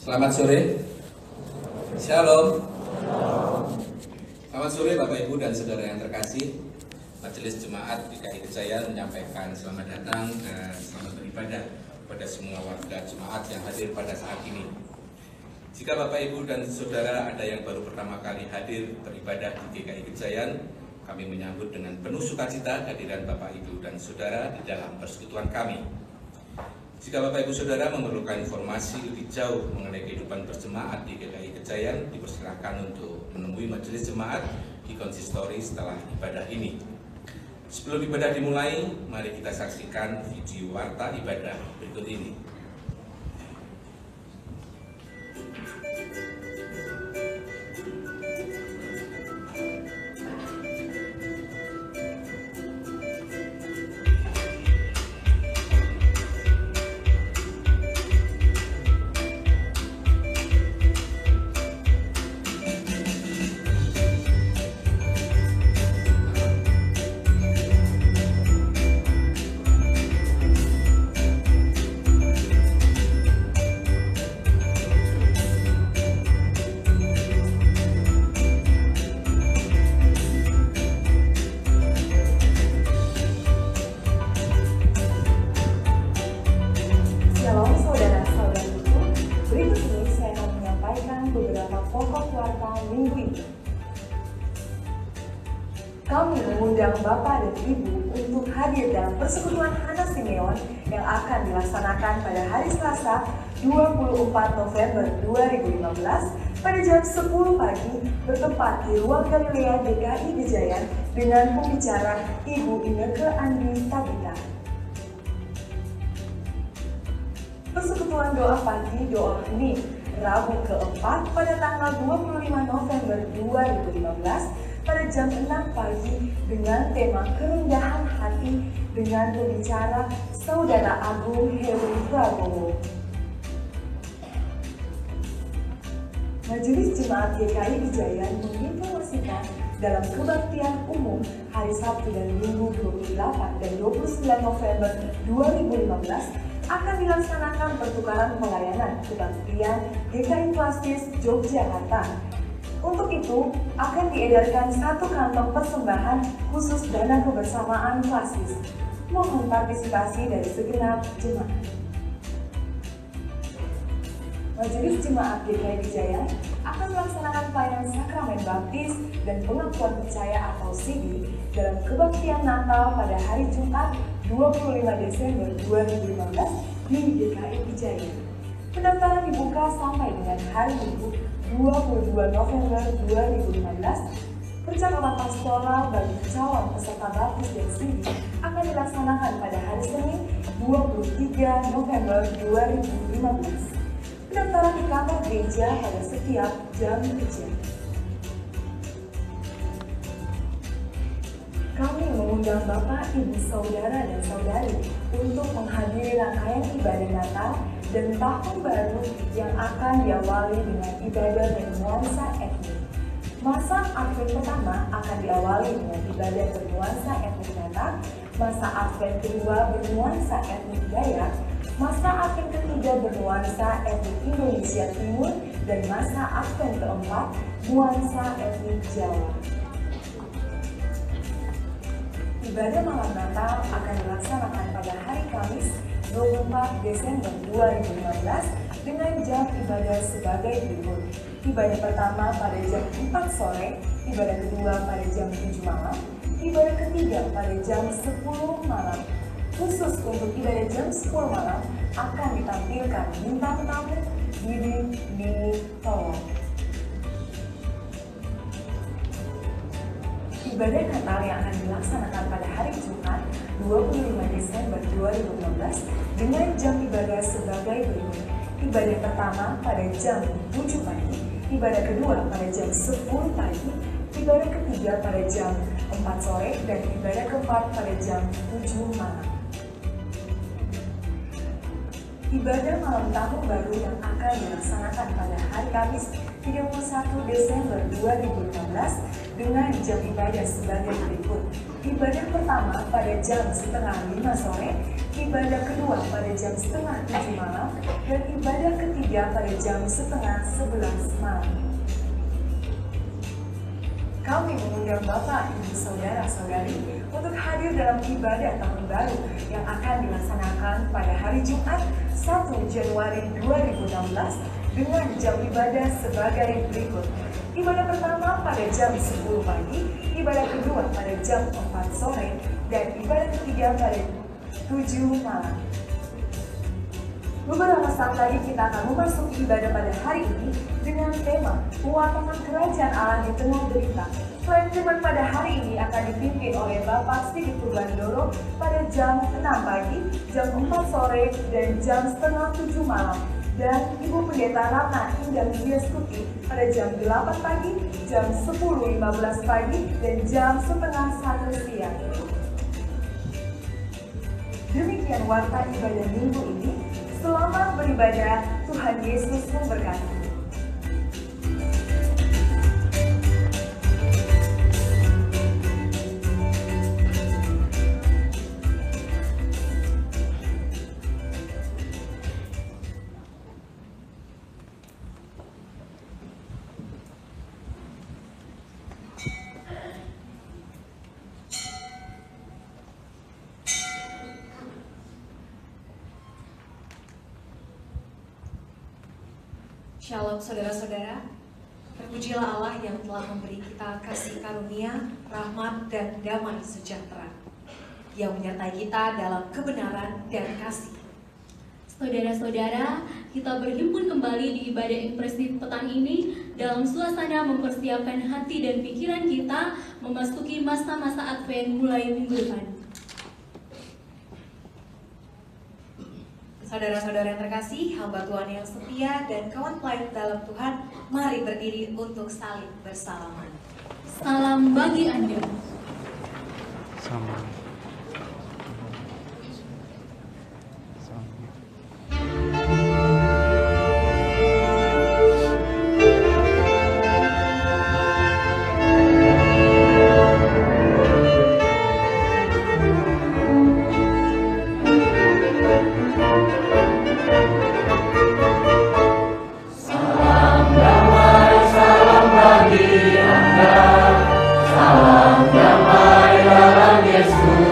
Selamat sore. Shalom. Selamat sore Bapak Ibu dan Saudara yang terkasih. Majelis Jemaat GKI Kejayan menyampaikan selamat datang dan selamat beribadah kepada semua warga jemaat yang hadir pada saat ini. Jika Bapak Ibu dan Saudara ada yang baru pertama kali hadir beribadah di GKI Kejayan, kami menyambut dengan penuh sukacita kehadiran Bapak Ibu dan Saudara di dalam persekutuan kami. Jika Bapak Ibu Saudara memerlukan informasi lebih jauh mengenai kehidupan berjemaat di GKI Kejayan, dipersilakan untuk menemui majelis jemaat di konsistori setelah ibadah ini. Sebelum ibadah dimulai, mari kita saksikan video warta ibadah berikut ini. Kami mengundang Bapak dan Ibu untuk hadir dalam persekutuan Hana Simeon yang akan dilaksanakan pada hari Selasa 24 November 2015 pada jam 10 pagi bertempat di Ruang Galilea GKI Kejayan dengan pembicara Ibu Inneke Andi Tabita. Persekutuan doa pagi doa ini Rabu keempat pada tanggal 25 November 2015 pada jam 6 pagi dengan tema kerendahan hati dengan pembicara Saudara Agung Heru Prabowo. Majelis Jemaat GKI Kejayan menginformasikan dalam kebaktian umum hari Sabtu dan Minggu 28 dan 29 November 2015 akan dilaksanakan pertukaran pelayanan kebaktian GKI Klasis Yogyakarta. Untuk itu, akan diedarkan satu kantong persembahan khusus dana kebersamaan klasis. Mohon partisipasi dari segenap jemaat. Majelis Jemaat GKI Kejayan akan melaksanakan pelayanan sakramen baptis dan pengakuan percaya atau CD dalam kebaktian Natal pada hari Jumat 25 Desember 2015 di GKI Kejayan. Pendaftaran dibuka sampai dengan hari Minggu 22 November 2015. Percakapan pastoral bagi calon peserta baptis dan CD akan dilaksanakan pada hari Senin 23 November 2015. Pendaftaran di kantor gereja pada setiap jam kerja. Kami mengundang Bapak, Ibu, Saudara, dan Saudari untuk menghadiri rangkaian ibadah Natal dan Tahun Baru yang akan diawali dengan ibadah bernuansa etnik. Masa Advent pertama akan diawali dengan ibadah bernuansa etnik Batak, masa Advent kedua bernuansa etnik Dayak, masa Advent ketiga bernuansa etnik Indonesia Timur, dan masa Advent keempat nuansa etnik Jawa. Ibadah malam Natal akan dilaksanakan pada hari Kamis 24 Desember 2015 dengan jam ibadah sebagai berikut. Ibadah pertama pada jam 4 sore, ibadah kedua pada jam 7 malam, ibadah ketiga pada jam 10 malam. Khusus untuk ibadah jam 10 malam akan ditampilkan bintang tamu Didi Nini Tolong. Ibadah Natal yang akan dilaksanakan pada hari Jumat 25 Desember 2015 dengan jam ibadah sebagai berikut. Ibadah pertama pada jam 7 pagi, ibadah kedua pada jam 10 pagi, ibadah ketiga pada jam 4 sore, dan ibadah keempat pada jam 7 malam. Ibadah malam tahun baru yang akan dilaksanakan pada hari Kamis 31 Desember 2015 dengan jam ibadah sebagai berikut. Ibadah pertama pada jam setengah 5 sore, ibadah kedua pada jam setengah 7 malam, dan ibadah ketiga pada jam setengah 11 malam. Kami mengundang Bapak, Ibu, Saudara-saudari untuk hadir dalam ibadah tahun baru yang akan dilaksanakan pada hari Jumat 1 Januari 2016 dengan jam ibadah sebagai berikut. Ibadah pertama pada jam 10 pagi, ibadah kedua pada jam 4 sore, dan ibadah ketiga pada 7 malam. Beberapa saat lagi kita akan memasuki ibadah pada hari ini dengan tema Pewartaan Kerajaan Allah di Tengah Derita. Selain firman pada hari ini akan dipimpin oleh Bapak Sigit Purwandoro pada jam 6 pagi, jam 4 sore, dan jam setengah 7 malam. Dan Ibu Pendeta Ratna Indah Widyastuti pada jam 8 pagi, jam 10.15 pagi, dan jam setengah 1 siang. Demikian warta ibadah minggu ini. Selamat beribadah, Tuhan Yesus memberkati. Shalom saudara-saudara, terpujilah Allah yang telah memberi kita kasih karunia, rahmat, dan damai sejahtera, yang menyertai kita dalam kebenaran dan kasih. Saudara-saudara, kita berhimpun kembali di ibadah impresif petang ini dalam suasana mempersiapkan hati dan pikiran kita memasuki masa-masa Advent mulai minggu depan. Saudara-saudara yang terkasih, hamba Tuhan yang setia dan kawan pelayan dalam Tuhan, mari berdiri untuk saling bersalaman. Salam bagi Anda. Sama. Salam damai dalam Yesus.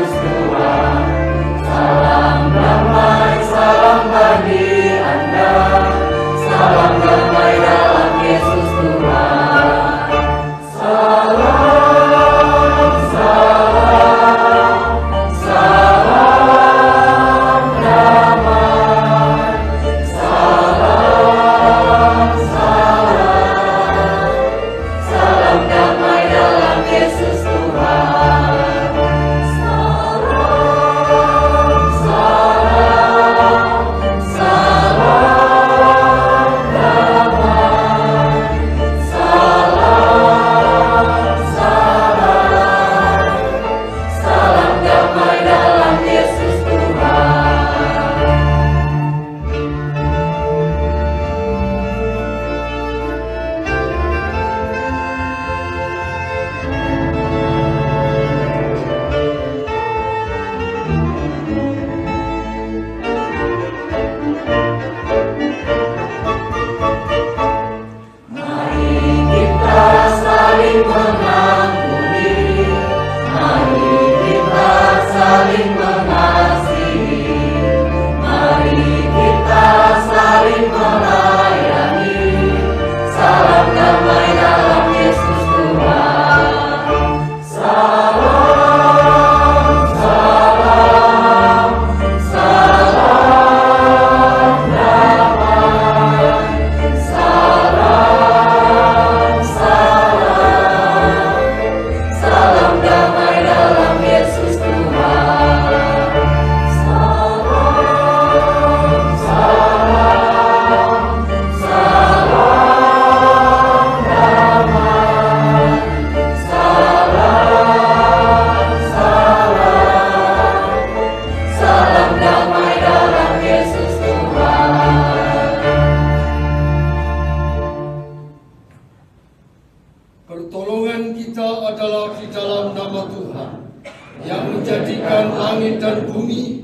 langit dan bumi,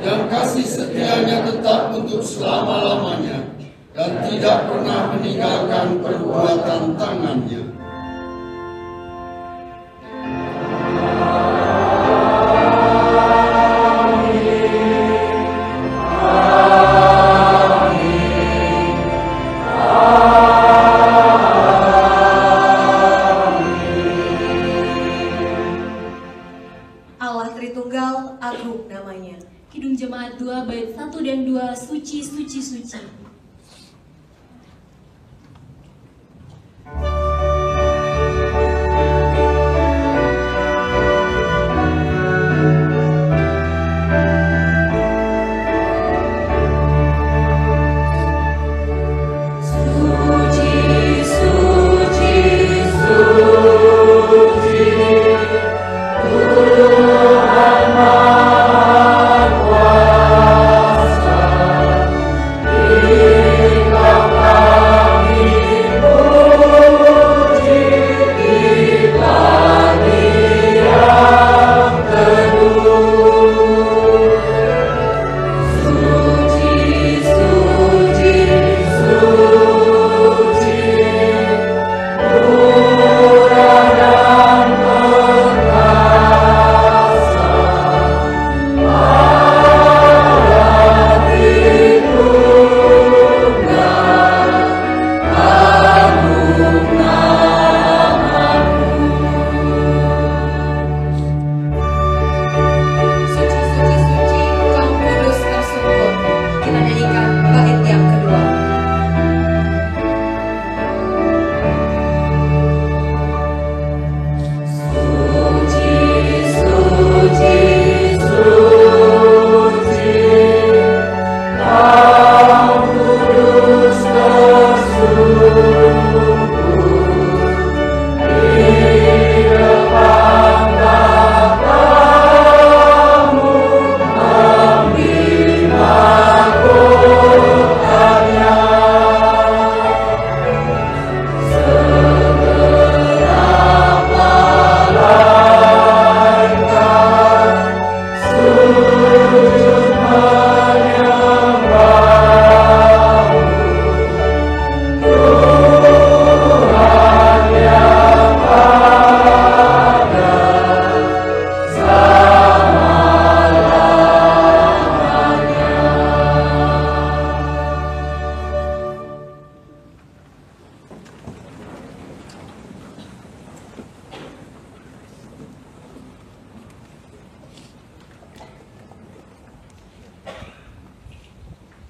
yang kasih setianya tetap untuk selama-lamanya, dan tidak pernah meninggalkan perbuatan tangannya. Allah Tritunggal, agung namanya. Kidung Jemaat 2 bait 1 dan 2, suci, suci, suci.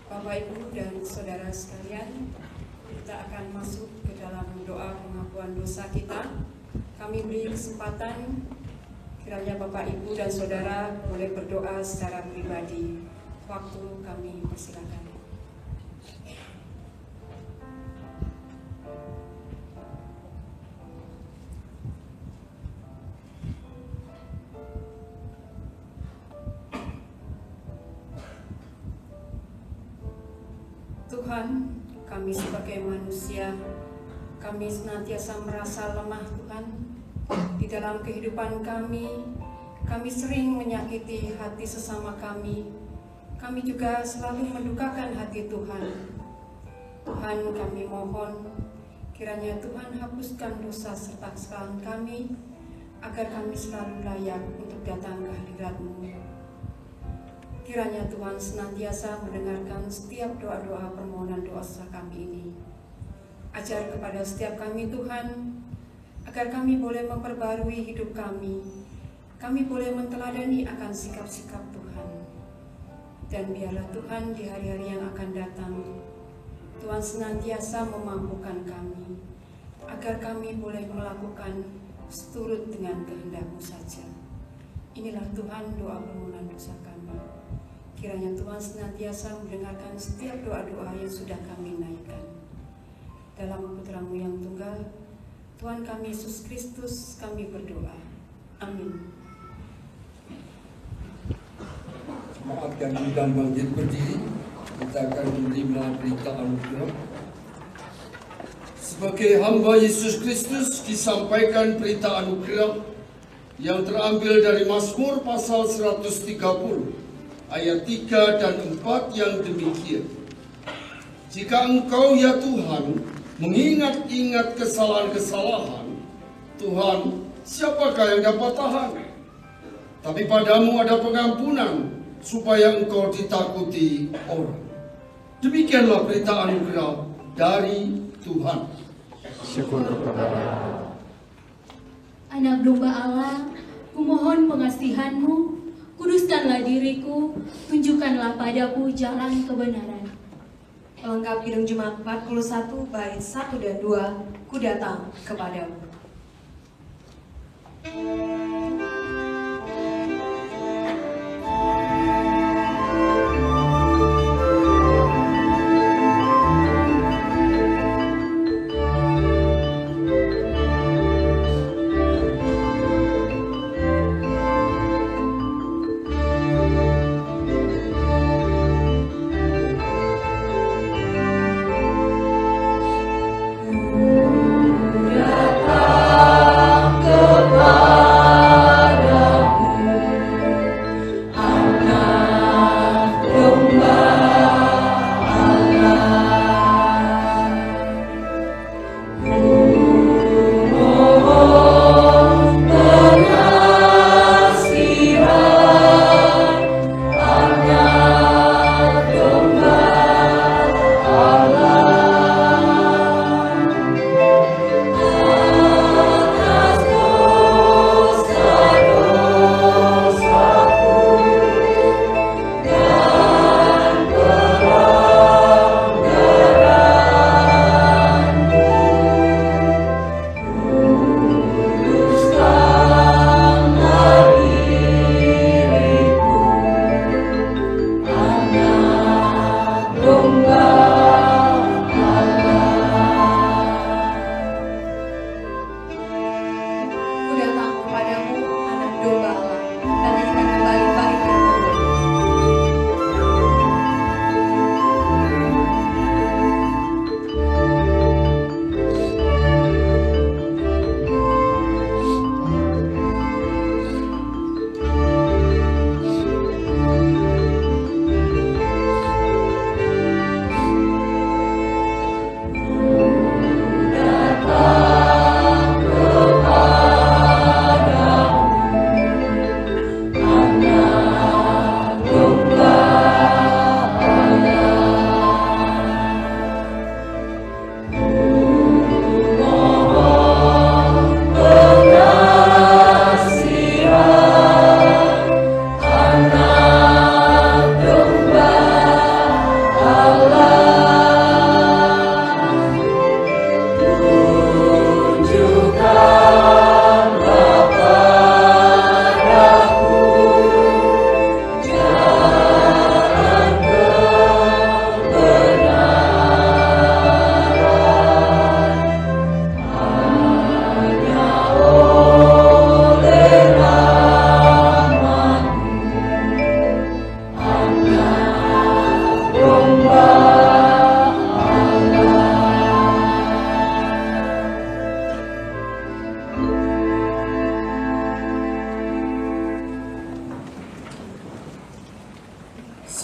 Bapak, Ibu, dan saudara sekalian, kita akan masuk ke dalam doa pengakuan dosa kita. Kami beri kesempatan kiranya Bapak, Ibu, dan saudara boleh berdoa secara pribadi. Waktu kami persilakan. Tuhan, kami sebagai manusia, kami senantiasa merasa lemah Tuhan. Di dalam kehidupan kami sering menyakiti hati sesama kami. Kami juga selalu mendukakan hati Tuhan. Tuhan, kami mohon kiranya Tuhan hapuskan dosa serta kesalahan kami, agar kami selalu layak untuk datang ke hadirat-Mu. Kiranya Tuhan senantiasa mendengarkan setiap doa-doa permohonan dosa kami ini. Ajar kepada setiap kami Tuhan, agar kami boleh memperbarui hidup kami. Kami boleh menteladani akan sikap-sikap Tuhan. Dan biarlah Tuhan di hari-hari yang akan datang, Tuhan senantiasa memampukan kami, agar kami boleh melakukan seturut dengan kehendak-Mu saja. Inilah Tuhan doa permohonan dosa kami. Kiranya Tuhan senantiasa mendengarkan setiap doa-doa yang sudah kami naikkan. Dalam putra-Mu yang tunggal, Tuhan kami Yesus Kristus, kami berdoa. Amin. Maaf yang sudah bangkit berdiri, kita akan menerima berita anugerah. Sebagai hamba Yesus Kristus disampaikan berita anugerah yang terambil dari Mazmur pasal 130 ayat 3 dan 4 yang demikian. Jika Engkau ya Tuhan mengingat-ingat kesalahan-kesalahan, Tuhan, siapakah yang dapat tahan? Tapi padamu ada pengampunan, supaya Engkau ditakuti orang. Demikianlah berita anugerah dari Tuhan. Syukur kepada Allah. Anak domba Allah, kumohon pengasihan-Mu, kuduskanlah diriku, tunjukkanlah padaku jalan kebenaran. Melengkapi Kidung Jemaat 41 bait 1 dan 2, ku datang kepadamu.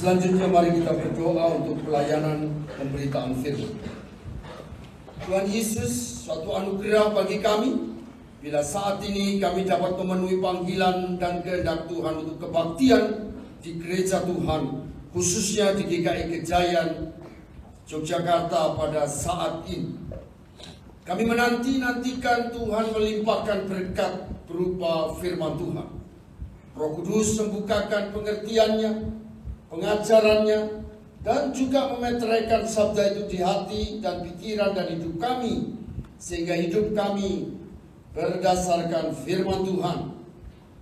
Selanjutnya mari kita berdoa untuk pelayanan pemberitaan firman. Tuhan Yesus, suatu anugerah bagi kami bila saat ini kami dapat memenuhi panggilan dan kehendak Tuhan untuk kebaktian di gereja Tuhan, khususnya di GKI Kejayan, Yogyakarta pada saat ini. Kami menanti-nantikan Tuhan melimpahkan berkat berupa firman Tuhan. Roh Kudus membukakan pengertiannya, pengajarannya, dan juga memeteraikan sabda itu di hati dan pikiran dan hidup kami, sehingga hidup kami berdasarkan firman Tuhan.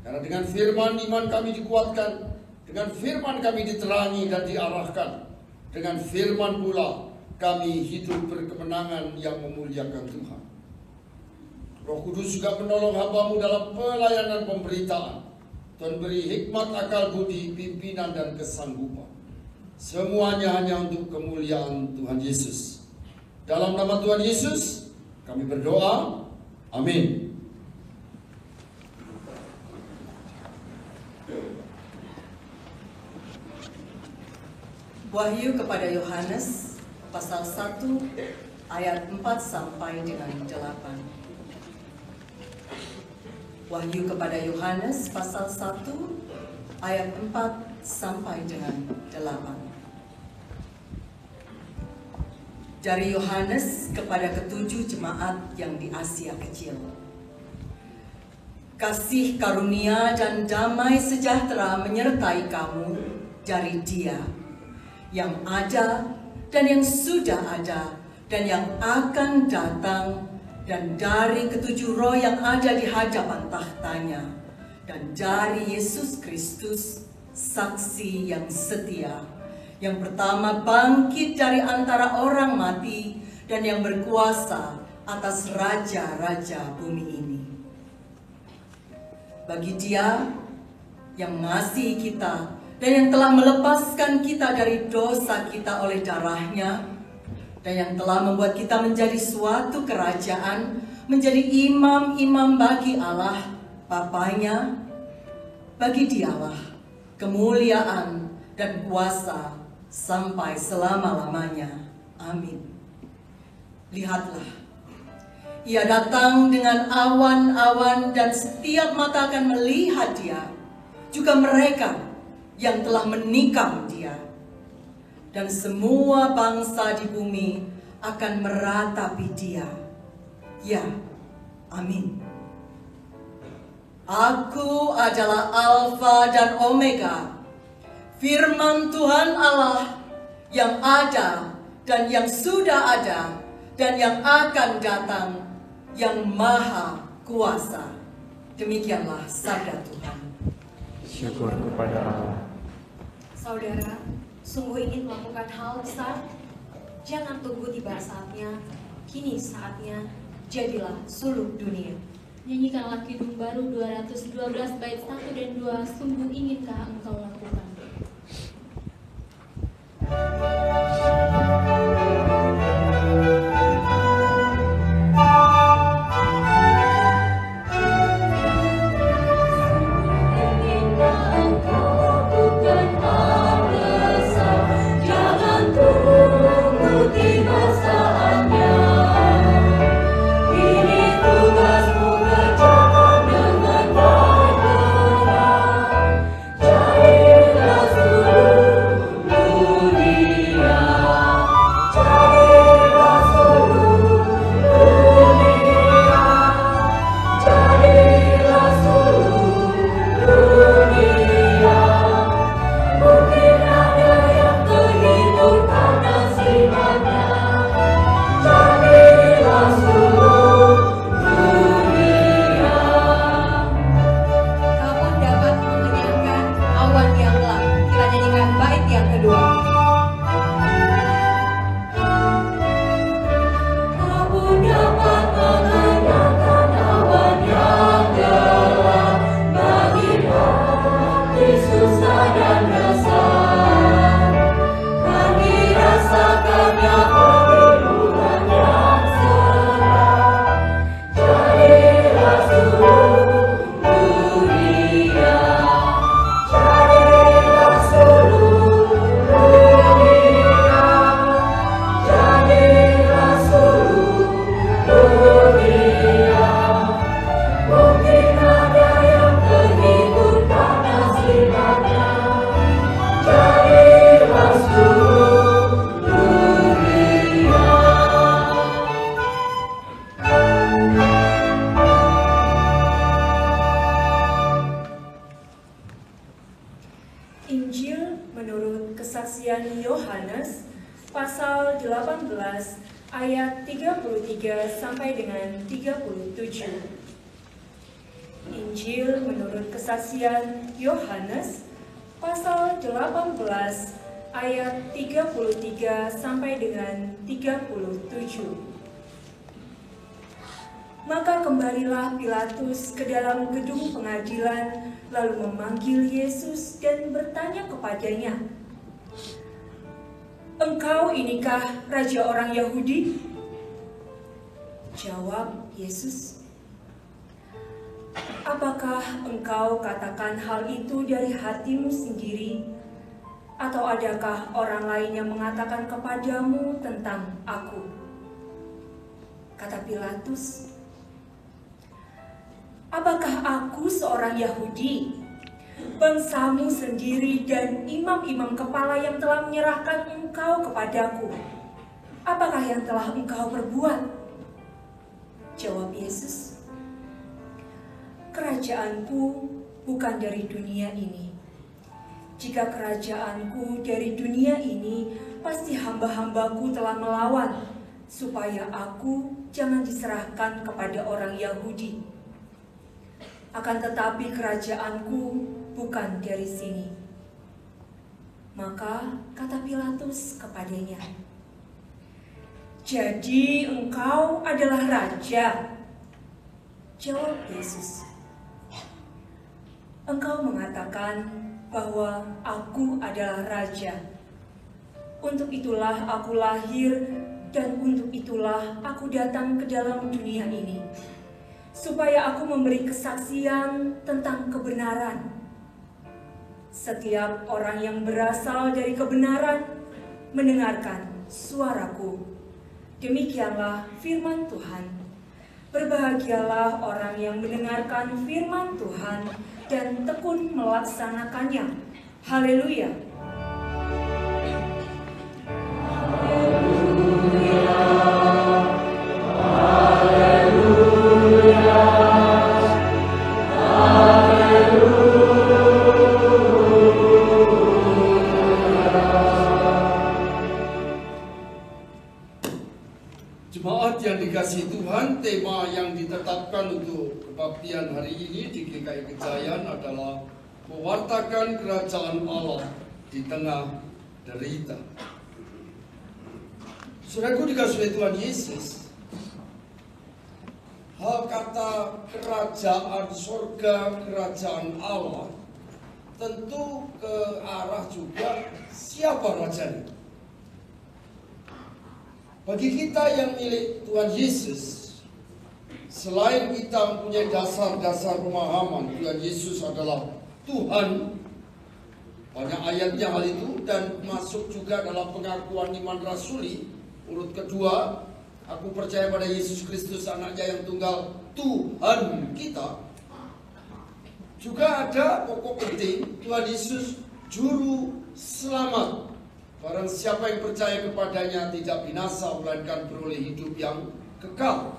Karena dengan firman iman kami dikuatkan, dengan firman kami diterangi dan diarahkan, dengan firman pula kami hidup berkemenangan yang memuliakan Tuhan. Roh Kudus juga menolong hamba-Mu dalam pelayanan pemberitaan. Tuhan beri hikmat, akal budi, pimpinan, dan kesanggupan. Semuanya hanya untuk kemuliaan Tuhan Yesus. Dalam nama Tuhan Yesus, kami berdoa. Amin. Wahyu kepada Yohanes pasal 1 ayat 4 sampai dengan 8. Wahyu kepada Yohanes pasal 1 ayat 4 sampai dengan 8. Dari Yohanes kepada ketujuh jemaat yang di Asia Kecil. Kasih karunia dan damai sejahtera menyertai kamu dari Dia yang ada dan yang sudah ada dan yang akan datang, dan dari ketujuh roh yang ada di hadapan tahtanya, dan dari Yesus Kristus, saksi yang setia, yang pertama bangkit dari antara orang mati dan yang berkuasa atas raja-raja bumi ini. Bagi Dia yang mengasihi kita dan yang telah melepaskan kita dari dosa kita oleh darah-Nya, dan yang telah membuat kita menjadi suatu kerajaan, menjadi imam-imam bagi Allah Bapa-Nya, bagi Dialah kemuliaan dan kuasa sampai selama-lamanya. Amin. Lihatlah, Ia datang dengan awan-awan dan setiap mata akan melihat Dia, juga mereka yang telah menikam Dia. Dan semua bangsa di bumi akan meratapi Dia. Ya, amin. Aku adalah Alfa dan Omega, firman Tuhan Allah yang ada dan yang sudah ada dan yang akan datang, yang maha kuasa. Demikianlah sabda Tuhan. Syukur kepada Allah. Saudara, sungguh ingin melakukan hal besar? Jangan tunggu tiba saatnya, kini saatnya, jadilah suluk dunia. Nyanyikanlah Kidung Baru 212 bait 1 dan 2, sungguh inginkah engkau lakukan. Injil menurut kesaksian Yohanes pasal 18 ayat 33 sampai dengan 37. Injil menurut kesaksian Yohanes pasal 18 ayat 33 sampai dengan 37. Maka kembalilah Pilatus ke dalam gedung pengadilan, lalu memanggil Yesus dan bertanya kepadanya, "Engkau inikah Raja orang Yahudi?" Jawab Yesus, "Apakah engkau katakan hal itu dari hatimu sendiri, Atau adakah orang lain yang mengatakan kepadamu tentang aku?" Kata Pilatus, "Apakah aku seorang Yahudi? Bangsamu sendiri dan imam-imam kepala yang telah menyerahkan engkau kepadaku. Apakah yang telah engkau perbuat?" Jawab Yesus, "Kerajaanku bukan dari dunia ini. Jika kerajaanku dari dunia ini, pasti hamba-hambaku telah melawan, supaya aku jangan diserahkan kepada orang Yahudi. Akan tetapi kerajaanku bukan dari sini." Maka kata Pilatus kepadanya, "Jadi engkau adalah raja?" Jawab Yesus, "Engkau mengatakan bahwa aku adalah raja. Untuk itulah aku lahir dan untuk itulah aku datang ke dalam dunia ini, supaya aku memberi kesaksian tentang kebenaran. Setiap orang yang berasal dari kebenaran mendengarkan suaraku. Demikianlah firman Tuhan. Berbahagialah orang yang mendengarkan firman Tuhan dan tekun melaksanakannya. Haleluya!" Jemaat yang dikasihi Tuhan, tema yang ditetapkan untuk kebaktian hari ini di GKI Kejayaan adalah mewartakan kerajaan Allah di tengah derita. Saudaraku dikasihi Tuhan Yesus, hal kata kerajaan surga, kerajaan Allah tentu ke arah juga siapa rajanya. Bagi kita yang milik Tuhan Yesus, selain kita mempunyai dasar-dasar pemahaman Tuhan Yesus adalah Tuhan, banyak ayatnya hal itu, dan masuk juga dalam pengakuan iman rasuli. Urut kedua, aku percaya pada Yesus Kristus anaknya yang tunggal, Tuhan kita. Juga ada pokok penting, Tuhan Yesus juru selamat. Barang siapa yang percaya kepadanya tidak binasa, melainkan beroleh hidup yang kekal.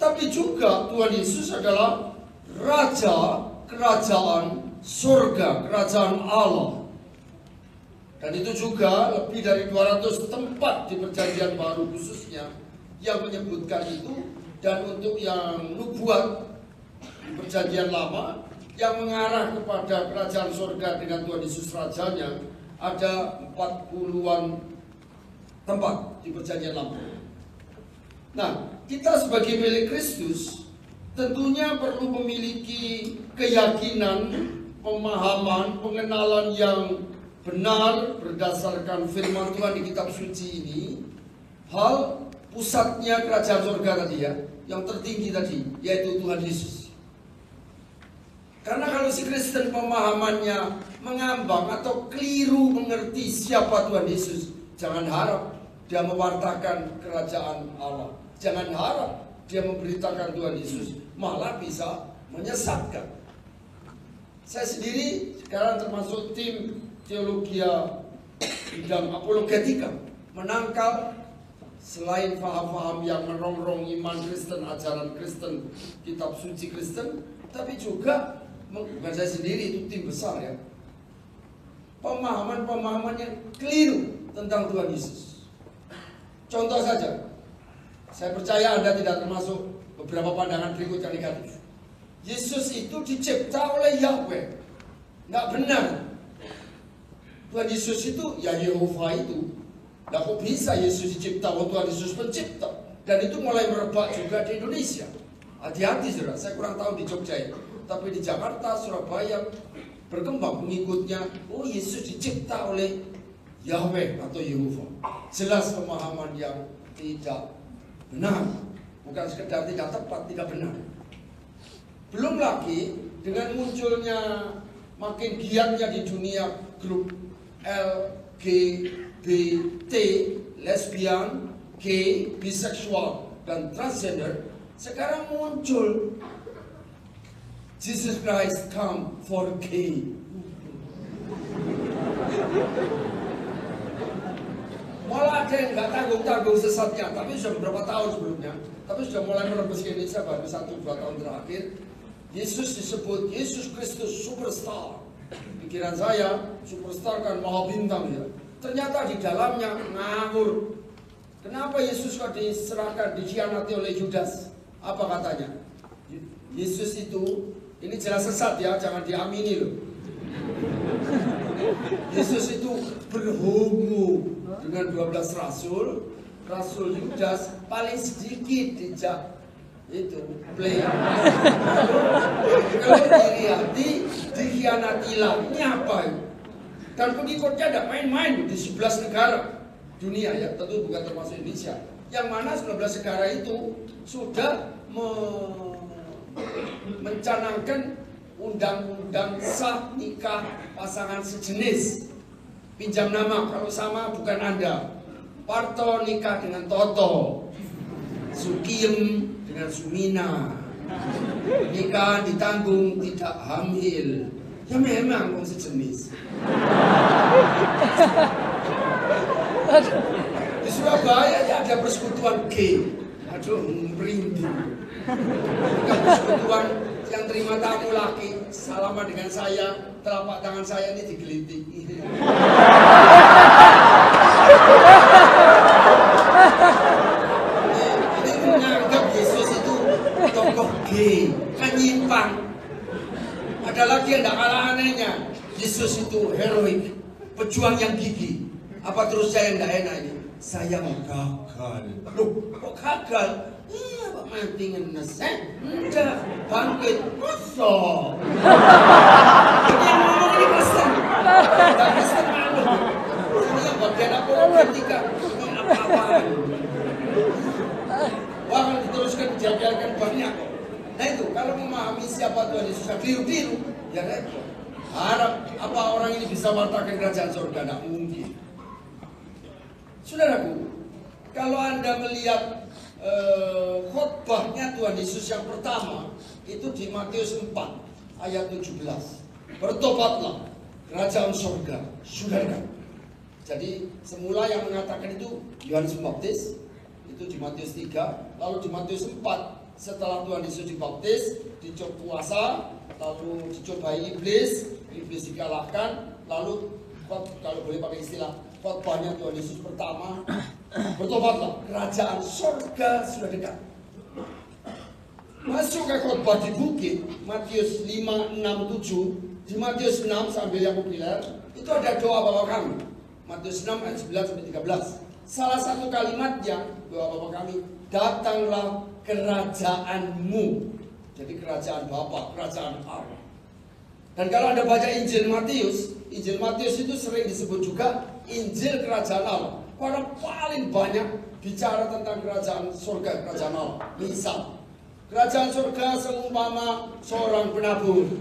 Tapi juga Tuhan Yesus adalah Raja kerajaan surga, kerajaan Allah. Dan itu juga lebih dari 200 tempat di Perjanjian Baru khususnya yang menyebutkan itu. Dan untuk yang nubuat di Perjanjian Lama yang mengarah kepada kerajaan surga dengan Tuhan Yesus rajanya, ada 40-an tempat di Perjanjian Lama. Nah, kita sebagai milik Kristus tentunya perlu memiliki keyakinan, pemahaman, pengenalan yang benar berdasarkan firman Tuhan di kitab suci ini. Hal pusatnya kerajaan surga tadi ya, yang tertinggi tadi, yaitu Tuhan Yesus. Karena kalau si Kristen pemahamannya mengambang atau keliru mengerti siapa Tuhan Yesus, jangan harap dia mewartakan kerajaan Allah. Jangan harap dia memberitakan Tuhan Yesus, malah bisa menyesatkan. Saya sendiri sekarang termasuk tim teologia bidang apologetika, menangkal selain paham-paham yang merongrong iman Kristen, ajaran Kristen, kitab suci Kristen, tapi juga bukan saya sendiri, itu tim besar ya, pemahaman-pemahaman yang keliru tentang Tuhan Yesus. Contoh saja, saya percaya Anda tidak termasuk beberapa pandangan berikut yang negatif. Yesus itu dicipta oleh Yahweh, nggak benar. Tuhan Yesus itu ya Yehova itu. Nah, kok bisa Yesus dicipta? Tuhan Yesus pencipta. Dan itu mulai merebak juga di Indonesia. Hati-hati saudara, saya kurang tahu di Jogja itu, tapi di Jakarta, Surabaya berkembang pengikutnya. Oh, Yesus dicipta oleh Yahweh atau Yehova. Jelas pemahaman yang tidak benar, bukan sekedar tidak tepat, tidak benar. Belum lagi dengan munculnya makin giatnya di dunia grup LGBT, lesbian, gay, biseksual, dan transgender sekarang muncul. Jesus Christ come for gay. Malah ada yang nggak tanggung-tanggung sesatnya, tapi sudah beberapa tahun sebelumnya, tapi sudah mulai menembus ke Indonesia baru 1-2 tahun terakhir. Yesus disebut Yesus Kristus superstar. Pikiran saya, superstar kan maha bintang ya. Ternyata di dalamnya ngawur. Kenapa Yesus kok diserahkan, dikhianati oleh Yudas? Apa katanya? Yesus itu, ini jelas sesat ya, jangan diamini loh. Yesus itu berhomo dengan 12 rasul. Rasul Yudas paling sedikit dijak itu play. Kalau diriati, dikhianatilah. Ini apa ini? Dan pengikutnya ada main-main di 11 negara dunia ya, tentu bukan termasuk Indonesia. Yang mana 11 negara itu sudah mencanangkan undang-undang sah nikah pasangan sejenis. Pinjam nama kalau sama bukan Anda. Parto nikah dengan Toto, Sukiem dengan Sumina, nikah ditanggung tidak hamil. Ya memang orang sejenis. Di Surabaya ya ada persekutuan gay. Aduh, merinding. Persekutuan yang terima tamu laki, salaman dengan saya, telapak tangan saya ini digelitik. Ini menganggap Yesus itu tokoh gay, kan nyimpang. Ada lagi yang tidak kalah anehnya, Yesus itu heroik, pejuang yang gigih. Apa terus saya yang tidak enak ini? Saya mau gagal. Loh, kok gagal? Iya, Pak mati ngenes. Enggak, bangkit. Masa? Jadi yang ngomong ini Kristen. Dan Kristen malu. Ini yang bagian apa ketika ini apa-apaan. Wah, kalau diteruskan dijabarkan banyak kok. Nah itu, kalau memahami siapa Tuhan Yesus, biru-biru, ya repot. Harap apa orang ini bisa wartakan kerajaan surga? Tidak mungkin. Saudaraku, kalau Anda melihat khotbahnya Tuhan Yesus yang pertama itu di Matius 4 ayat 17. Bertobatlah, kerajaan surga sudah dekat. Jadi semula yang mengatakan itu Yohanes Pembaptis, itu di Matius 3. Lalu di Matius 4 setelah Tuhan Yesus dibaptis, dicoba puasa, lalu dicobai iblis dikalahkan, lalu kalau boleh pakai istilah khotbahnya Tuhan Yesus pertama, bertobatlah, kerajaan surga sudah dekat. Masuk ke khotbah di bukit, Matius 5, 6, 7. Di Matius 6 sambil yang populer, itu ada doa Bapa kami. Matius 6 ayat 9 sampai 13. Salah satu kalimatnya doa Bapa kami, datanglah kerajaanmu. Jadi kerajaan Bapa, kerajaan Allah. Dan kalau Anda baca Injil Matius itu sering disebut juga Injil kerajaan Allah. Karena paling banyak bicara tentang kerajaan surga, kerajaan Allah. Misal, kerajaan surga seumpama seorang penabur.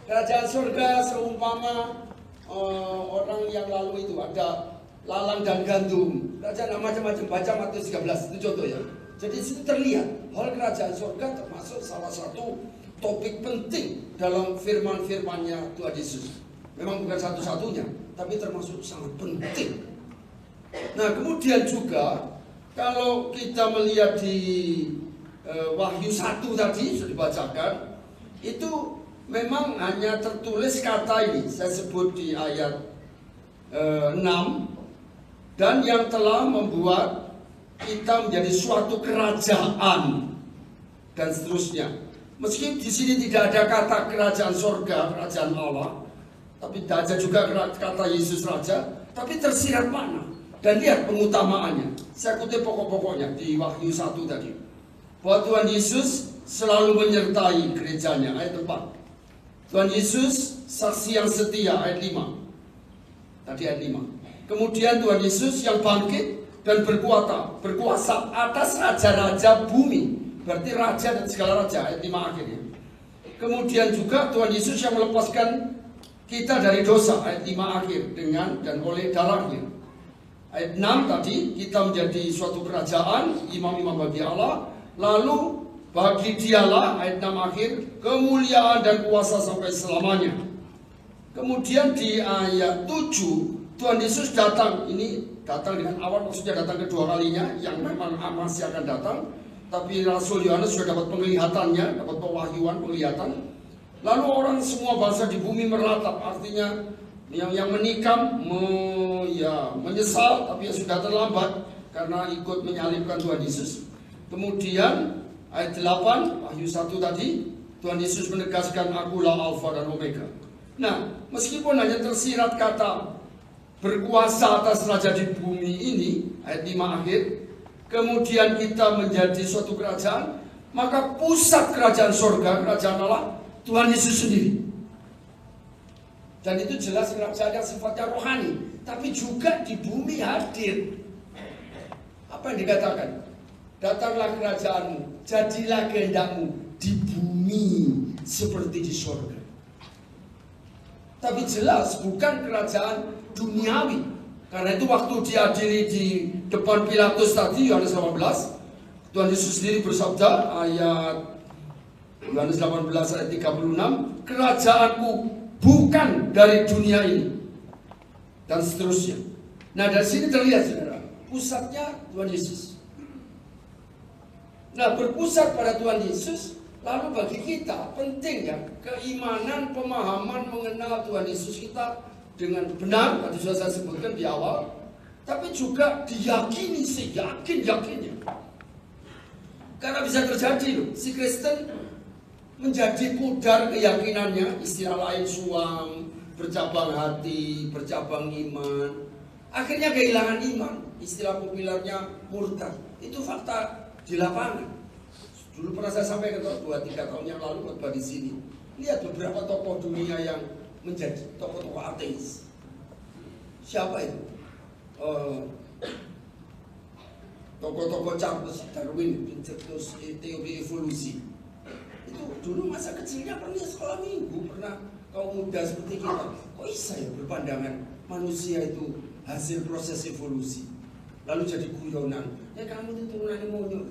Kerajaan surga seumpama orang yang lalu itu ada lalang dan gandum. Kerajaan macam-macam, baca Matius 13, itu contoh ya. Jadi situ terlihat hal kerajaan surga termasuk salah satu topik penting dalam firman-firmannya Tuhan Yesus. Memang bukan satu-satunya, tapi termasuk sangat penting. Nah, kemudian juga kalau kita melihat di Wahyu 1 tadi sudah dibacakan, itu memang hanya tertulis kata ini, saya sebut di ayat 6, dan yang telah membuat kita menjadi suatu kerajaan dan seterusnya. Meski di sini tidak ada kata kerajaan surga, kerajaan Allah, tapi tidak ada juga kata Yesus Raja, tapi tersirat makna. Dan lihat pengutamaannya. Saya kutip pokok-pokoknya di Wahyu 1 tadi. Bahwa Tuhan Yesus selalu menyertai gerejanya, ayat 4. Tuhan Yesus saksi yang setia, ayat 5. Tadi ayat 5. Kemudian Tuhan Yesus yang bangkit dan berkuasa atas raja-raja bumi. Berarti raja dan segala raja, ayat 5 akhirnya. Kemudian juga Tuhan Yesus yang melepaskan kita dari dosa, ayat 5 akhir, dengan dan oleh darahnya. Ayat 6 tadi, kita menjadi suatu kerajaan, imam-imam bagi Allah. Lalu bagi dialah, ayat 6 akhir, kemuliaan dan kuasa sampai selamanya. Kemudian di ayat 7, Tuhan Yesus datang. Ini datang dengan awal, maksudnya datang kedua kalinya, yang memang masih akan datang. Tapi Rasul Yohanes sudah dapat penglihatannya, dapat pewahyuan, penglihatan. Lalu orang semua bangsa di bumi meratap, artinya yang menikam, menyesal, tapi sudah terlambat karena ikut menyalibkan Tuhan Yesus. Kemudian ayat 8, Wahyu 1 tadi, Tuhan Yesus menegaskan, akulah Alfa dan Omega. Nah, meskipun hanya tersirat kata berkuasa atas raja di bumi ini, ayat 5 akhir, kemudian kita menjadi suatu kerajaan, maka pusat kerajaan surga, kerajaan Allah, Tuhan Yesus sendiri. Dan itu jelas kerajaan yang sifatnya rohani, tapi juga di bumi hadir. Apa yang dikatakan? Datanglah kerajaanmu, jadilah kehendakmu di bumi seperti di surga. Tapi jelas bukan kerajaan duniawi. Karena itu waktu diadili di depan Pilatus tadi, Yohanes 18, Tuhan Yesus sendiri bersabda, ayat Yohanes 18 ayat 36, kerajaanku bukan dari dunia ini, dan seterusnya. Nah, dari sini terlihat, saudara, pusatnya Tuhan Yesus. Nah, berpusat pada Tuhan Yesus, lalu bagi kita penting ya, keimanan, pemahaman mengenal Tuhan Yesus kita dengan benar, tadi sudah saya sebutkan di awal, tapi juga diyakini, seyakin-yakinnya. Karena bisa terjadi loh, si Kristen menjadi pudar keyakinannya, istilah lain suam, bercabang hati, bercabang iman. Akhirnya kehilangan iman, istilah populernya murtad. Itu fakta di lapangan. Dulu pernah saya sampaikan 2-3 tahun yang lalu khotbah di sini. Lihat beberapa tokoh dunia yang menjadi tokoh-tokoh ateis. Siapa itu? Tokoh-tokoh Charles Darwin, pencetus teori evolusi. Itu dulu masa kecilnya pernah sekolah minggu, pernah kaum muda seperti kita. Kok bisa ya berpandangan manusia itu hasil proses evolusi? Lalu jadi guyonan. Ya kamu itu turunan monyet.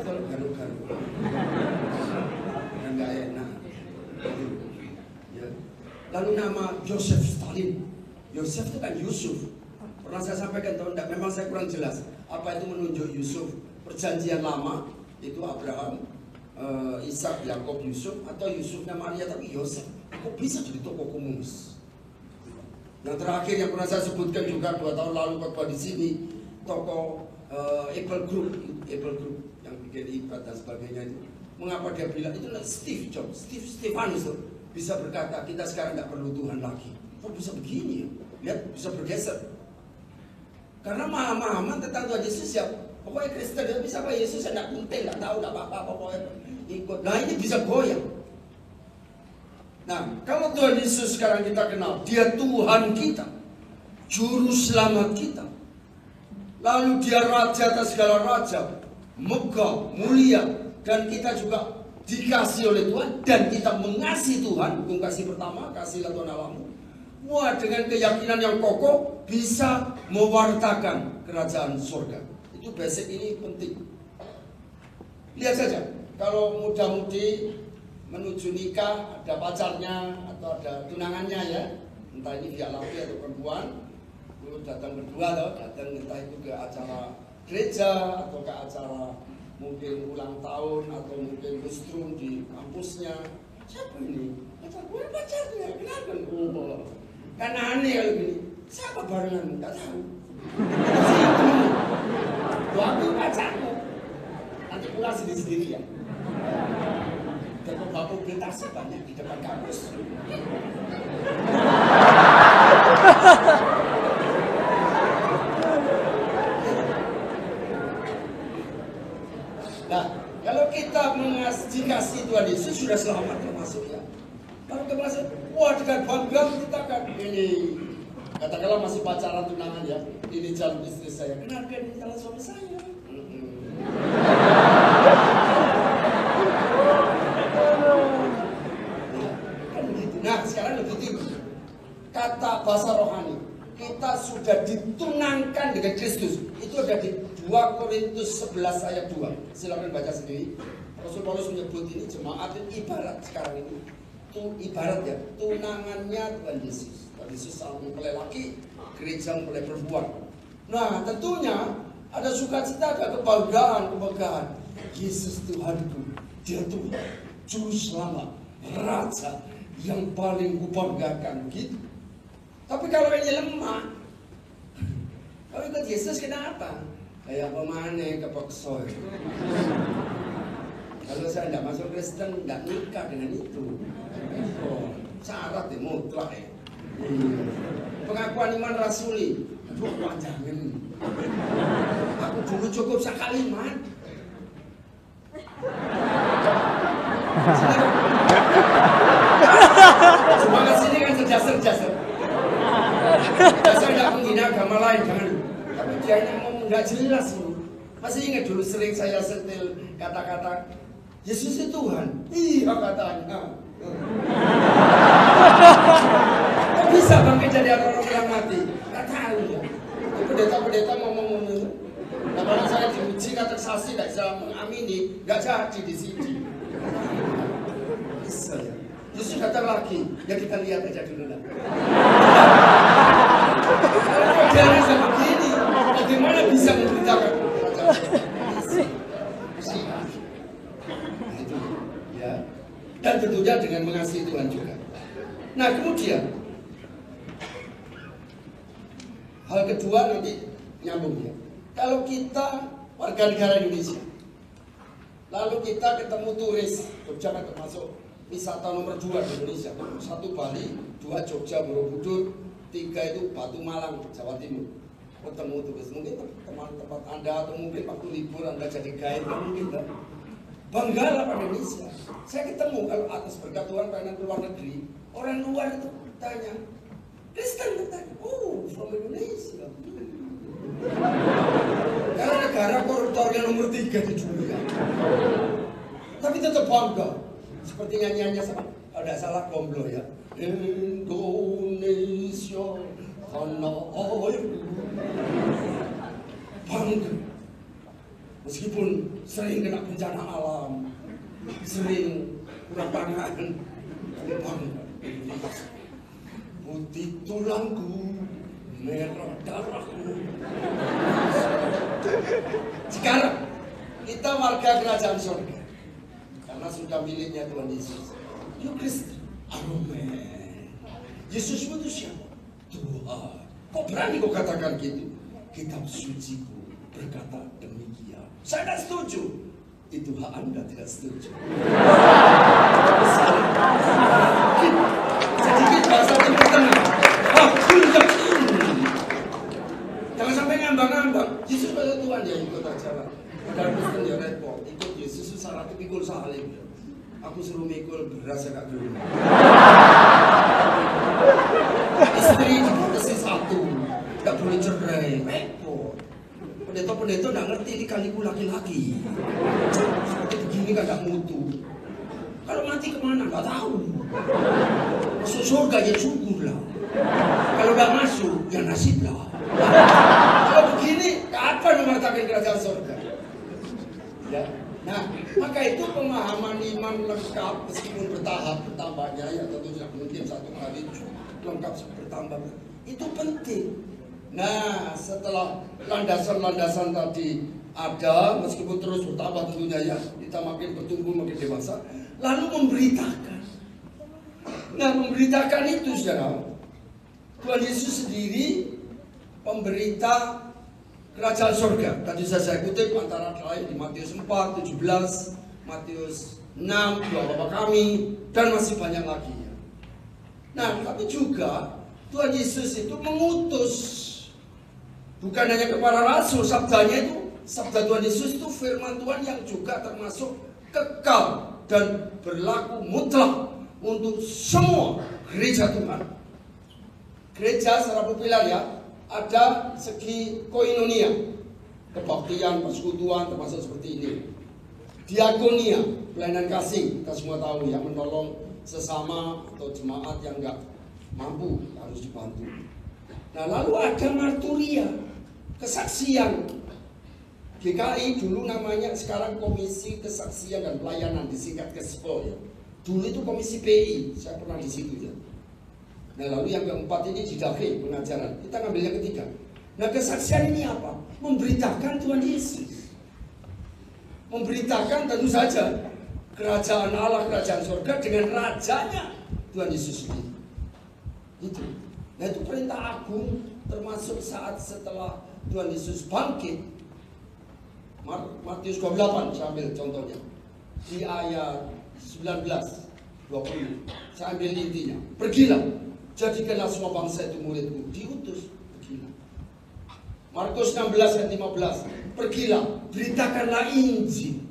Kalau garu-garu. Dan gak enak. Ya. Lalu nama Joseph Stalin. Yosef itu kan Yusuf. Pernah saya sampaikan tahun, memang saya kurang jelas apa itu menunjuk Yusuf. Perjanjian lama itu Abraham, Ishak, Yakob, Yusuf, atau Yusufnya Maria tapi Yosef. Kok bisa jadi tokoh komunis? Yang terakhir yang pernah saya sebutkan juga 2 tahun lalu khotbah di sini, tokoh Apple Group yang bikin ibadah dan sebagainya itu. Mengapa dia bilang itu Steve Jobs, Stefanus bisa berkata kita sekarang nggak perlu Tuhan lagi. Kok bisa begini ya? Lihat bisa bergeser. Karena pemahaman tentang Tuhan Yesus ya, pokoknya Kristen dia bisa apa Yesus tidak penting, nggak tahu, nggak apa-apa, pokoknya ikut. Nah ini bisa goyang. Nah kalau Tuhan Yesus sekarang kita kenal, dia Tuhan kita, Juru Selamat kita. Lalu dia Raja atas segala raja, megah, mulia, dan kita juga dikasih oleh Tuhan dan kita mengasihi Tuhan. Hukum kasih pertama, kasihlah Tuhan Allahmu. Wah, dengan keyakinan yang kokoh bisa mewartakan kerajaan surga. Itu basic ini penting. Lihat saja, kalau muda-mudi menuju nikah, ada pacarnya atau ada tunangannya ya, entah ini dia laki atau perempuan, lalu datang berdua loh, datang entah itu ke acara gereja atau ke acara mungkin ulang tahun atau mungkin lustrum di kampusnya. Siapa ini? Pacarnya, kenapa? Oh, kan aneh kalau gini. Siapa barengan? Nggak tahu. Aku pacarmu. Nanti pulang sendiri-sendiri ya. Dan bapak berinteraksi banyak di depan kampus. Nah, kalau kita dikasih Tuhan Yesus sudah selamat termasuk ya. Kalau kita masuk, wah dengan bangga kita kan ini. Katakanlah masih pacaran tunangan ya. Ini calon istri saya. Kenalkan ini calon suami saya. Kan begitu. sudah ditunangkan dengan Kristus. Itu ada di 2 Korintus 11 ayat 2. Silakan baca sendiri. Rasul Paulus menyebut ini jemaat itu ibarat sekarang ini. Itu ibarat ya, tunangannya Tuhan Yesus. Tuhan Yesus selalu mempelai laki, gereja mempelai perempuan. Nah, tentunya ada sukacita, ada kebanggaan. Yesus Tuhanku, Dia Tuhan, Juru Selamat, Raja yang paling kubanggakan gitu. Tapi kalau ini lemah, kalau ikut Yesus kenapa? Kayak pemane kepeksa. Kalau saya tidak masuk Kristen, tidak nikah dengan itu. Oh, syarat ya, mutlak ya. Pengakuan iman rasuli, aduh panjangin. Aku dulu cukup sekalimat. Semangat sini kan cerdas. Saya tidak menghina agama lain, jangan. Tapi dia ini ngomong nggak jelas ini. Masih ingat dulu sering saya setel kata-kata Yesus itu Tuhan. Iya katanya. Kok bisa bangkit jadi orang yang mati? Nggak tahu ya. Pendeta-pendeta ngomong-ngomong. Nah, kalau saya diuji kata saksi nggak bisa mengamini, nggak jadi di sini. Bisa ya. Yesus datang lagi, ya kita lihat aja dulu lah. Kalau modelnya seperti ini, bagaimana bisa memberitakan? Itu, ya. Dan tentunya dengan mengasihi Tuhan juga. Nah kemudian, hal kedua nanti nyambung ya. Kalau kita warga negara Indonesia, lalu kita ketemu turis, Jogja kan termasuk wisata nomor 2 di Indonesia. 1 Bali, 2 Jogja, Borobudur, 3 itu Batu Malang, Jawa Timur. Ketemu turis, mungkin teman tempat Anda atau mungkin waktu libur Anda jadi guide, mungkin kan? Banggalah pada Indonesia. Saya ketemu kalau atas berkat Tuhan pengen keluar negeri, orang luar itu tanya, Kristen bertanya, oh from Indonesia. Karena negara koruptornya nomor 3 di dunia. Tapi tetap bangga. Seperti nyanyiannya sama, kalau tidak salah Gomblo ya. Indonesia tanah airku. Bangga. Meskipun sering kena bencana alam, sering kurang pangan, tapi bangga. Putih tulangku, merah darahku. Sekarang kita warga kerajaan surga karena sudah miliknya Tuhan Yesus. You Kristen, amen. Yesus itu siapa? Tuhan. Kok berani kau katakan gitu? Kitab suciku berkata demikian. Saya tidak setuju. Itu hak Anda tidak setuju. Sedikit bahasa Timur Tengah. Jangan sampai ngambang-ngambang. Yesus pada Tuhan ya ikut aja lah. Dalam Kristen ya repot. Ikut Yesus syaratnya pikul saling. Aku suruh mikul beras ya kak dulu. Istri dibatasi 1, nggak boleh cerai. Repot. Pendeta-pendeta nggak ngerti ini kaliku laki-laki. Seperti begini kan nggak mutu. Kalau mati kemana nggak tahu. Masuk surga ya syukur lah. Kalau nggak masuk ya nasib lah. Kalau begini kapan memerintahkan kerajaan surga? Ya. Nah, maka itu pemahaman iman lengkap meskipun bertahap bertambahnya ya tentu tidak mungkin satu kali lengkap bertambah. Itu penting. Nah, setelah landasan-landasan tadi ada meskipun terus bertambah tentunya ya, kita makin bertumbuh makin dewasa, lalu memberitakan. Nah, memberitakan itu saudara, Tuhan Yesus sendiri pemberita kerajaan surga. Tadi saya kutip antara lain di Matius 4, 17, Matius 6, Doa Bapa Kami, dan masih banyak lagi. Nah, tapi juga Tuhan Yesus itu mengutus bukan hanya kepada rasul, sabdanya itu, sabda Tuhan Yesus itu firman Tuhan yang juga termasuk kekal dan berlaku mutlak untuk semua gereja Tuhan. Gereja secara populer ya, ada segi koinonia, kebaktian, persekutuan termasuk seperti ini. Diakonia, pelayanan kasih, kita semua tahu ya, menolong sesama atau jemaat yang enggak mampu harus dibantu. Nah, lalu ada marturia, kesaksian. GKI dulu namanya, sekarang Komisi Kesaksian dan Pelayanan, disingkat KESPO ya. Dulu itu Komisi PI, saya pernah di situ ya. Nah, lalu yang keempat ini didakwai pengajaran. Kita ngambil yang ketiga. Nah, kesaksian ini apa? Memberitakan Tuhan Yesus. Memberitakan tentu saja kerajaan Allah, kerajaan surga dengan rajanya Tuhan Yesus sendiri. Itu. Nah, itu perintah agung, termasuk saat setelah Tuhan Yesus bangkit. Matius 28 saya ambil contohnya. Di ayat 19, 20. Saya ambil intinya. Pergilah, jadikanlah semua bangsa itu muridku. Diutus, pergilah. Markus 16 ayat 15. Pergilah, beritakanlah Injil.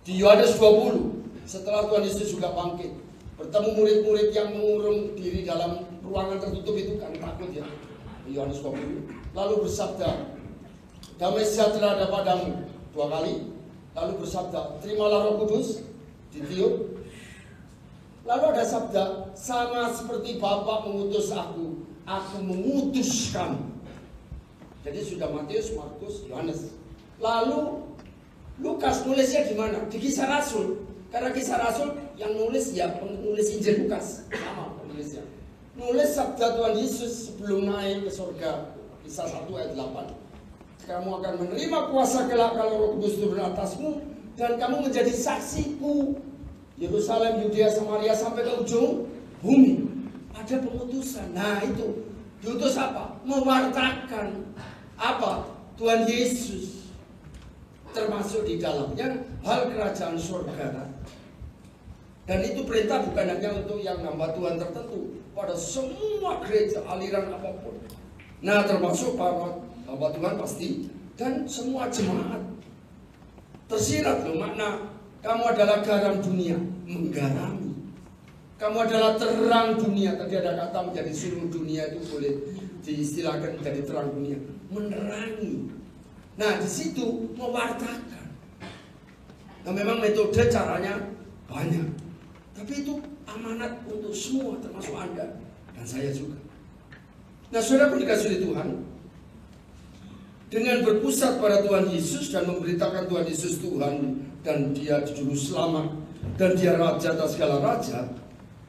Di Yohanes 20, setelah Tuhan Yesus juga bangkit, bertemu murid-murid yang mengurung diri dalam ruangan tertutup itu kan takut ya. Di Yohanes 20. Lalu bersabda, damai sejahtera ada padamu, 2 kali. Lalu bersabda, terimalah Roh Kudus, ditiup. Lalu ada sabda, sama seperti Bapa mengutus aku mengutus kamu. Jadi sudah Matius, Markus, Yohanes. Lalu Lukas nulisnya di mana? Di Kisah Rasul. Karena Kisah Rasul yang nulis ya penulis Injil Lukas, sama penulisnya. Nulis sabda Tuhan Yesus sebelum naik ke surga, Kisah 1 ayat 8. Kamu akan menerima kuasa kelak kalau Roh Kudus turun atasmu, dan kamu menjadi saksiku Yerusalem, Yudea, Samaria sampai ke ujung bumi. Ada pengutusan. Nah, itu diutus apa? Mewartakan apa? Tuhan Yesus, termasuk di dalamnya hal kerajaan surga. Dan itu perintah bukan hanya untuk yang hamba Tuhan tertentu, pada semua gereja aliran apapun. Nah, termasuk para hamba Tuhan pasti, dan semua jemaat. Tersirat loh makna kamu adalah garam dunia, menggarami. Kamu adalah terang dunia. Tadi ada kata menjadi seluruh dunia, itu boleh diistilahkan menjadi terang dunia, menerangi. Nah, di situ mewartakan. Nah, memang metode caranya banyak, tapi itu amanat untuk semua, termasuk Anda dan saya juga. Nah, saudara dikasihi Tuhan, dengan berpusat pada Tuhan Yesus dan memberitakan Tuhan Yesus Tuhan dan Dia juru selamat dan Dia raja atas segala raja,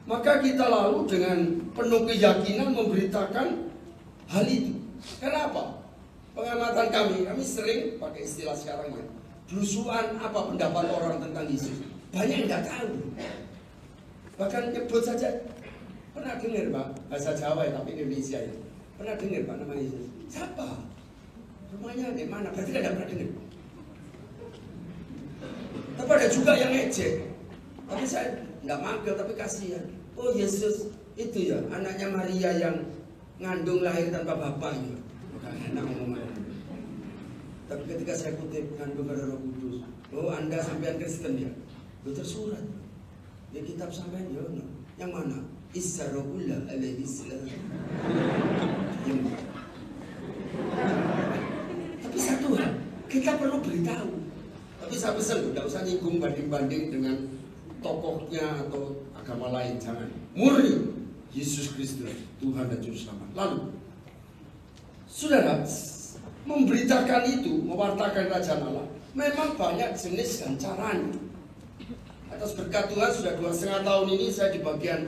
maka kita lalu dengan penuh keyakinan memberitakan hal itu. Kenapa? Pengamatan kami sering pakai istilah sekarang ya, belusuan apa pendapat orang tentang Yesus. Banyak yang nggak tahu. Bahkan nyebut saja, pernah dengar Pak, bahasa Jawa ya, tapi Indonesia ya. Pernah dengar Pak nama Yesus? Siapa? Rumahnya di mana? Berarti tidak pernah dengar. Tapi ada juga yang ngejek. Tapi saya nggak manggil, tapi kasihan. Oh, Yesus itu ya anaknya Maria yang ngandung lahir tanpa bapaknya. Enak ngomongnya. Tapi ketika saya kutip ngandung pada Roh Kudus, oh Anda sampean Kristen ya, itu tersurat. Ya kitab sampean ya, yang mana? Isra-Ullah alaihi salam. Tapi satu hal, kita perlu beritahu. Tapi saya pesan, tidak usah nyinggung banding-banding dengan tokohnya atau agama lain, jangan. Murni Yesus Kristus, Tuhan dan Juru Selamat. Lalu, saudara, memberitakan itu, mewartakan kerajaan Allah, memang banyak jenis dan caranya. Atas berkat Tuhan, sudah 2,5 tahun ini saya di bagian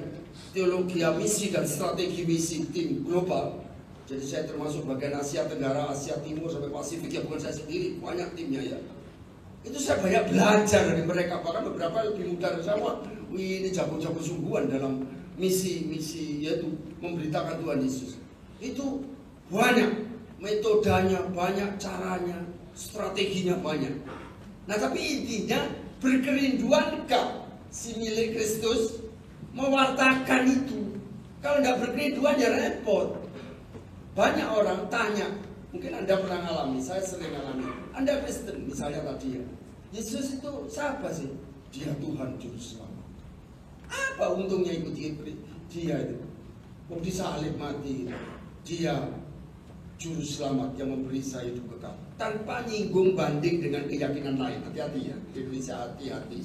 teologi misi dan strategi misi tim global. Jadi saya termasuk bagian Asia Tenggara, Asia Timur sampai Pasifik, ya bukan saya sendiri, banyak timnya ya. Itu saya banyak belajar dari mereka, bahkan beberapa lebih muda dari saya. Wih, ini jago-jago sungguhan dalam misi-misi, yaitu memberitakan Tuhan Yesus. Itu banyak metodenya, banyak caranya, strateginya banyak. Nah, tapi intinya berkerinduankah si milik Kristus mewartakan itu? Kalau tidak berkerinduan ya repot. Banyak orang tanya, mungkin Anda pernah ngalami, saya sering ngalami. Anda Kristen misalnya tadi ya, Yesus itu siapa sih? Dia Tuhan Juru Selamat. Apa untungnya ikuti dia itu? Mau disalib mati, dia Juru Selamat yang memberi saya hidup kekal. Tanpa nyinggung banding dengan keyakinan lain. Hati-hati ya, Indonesia hati-hati.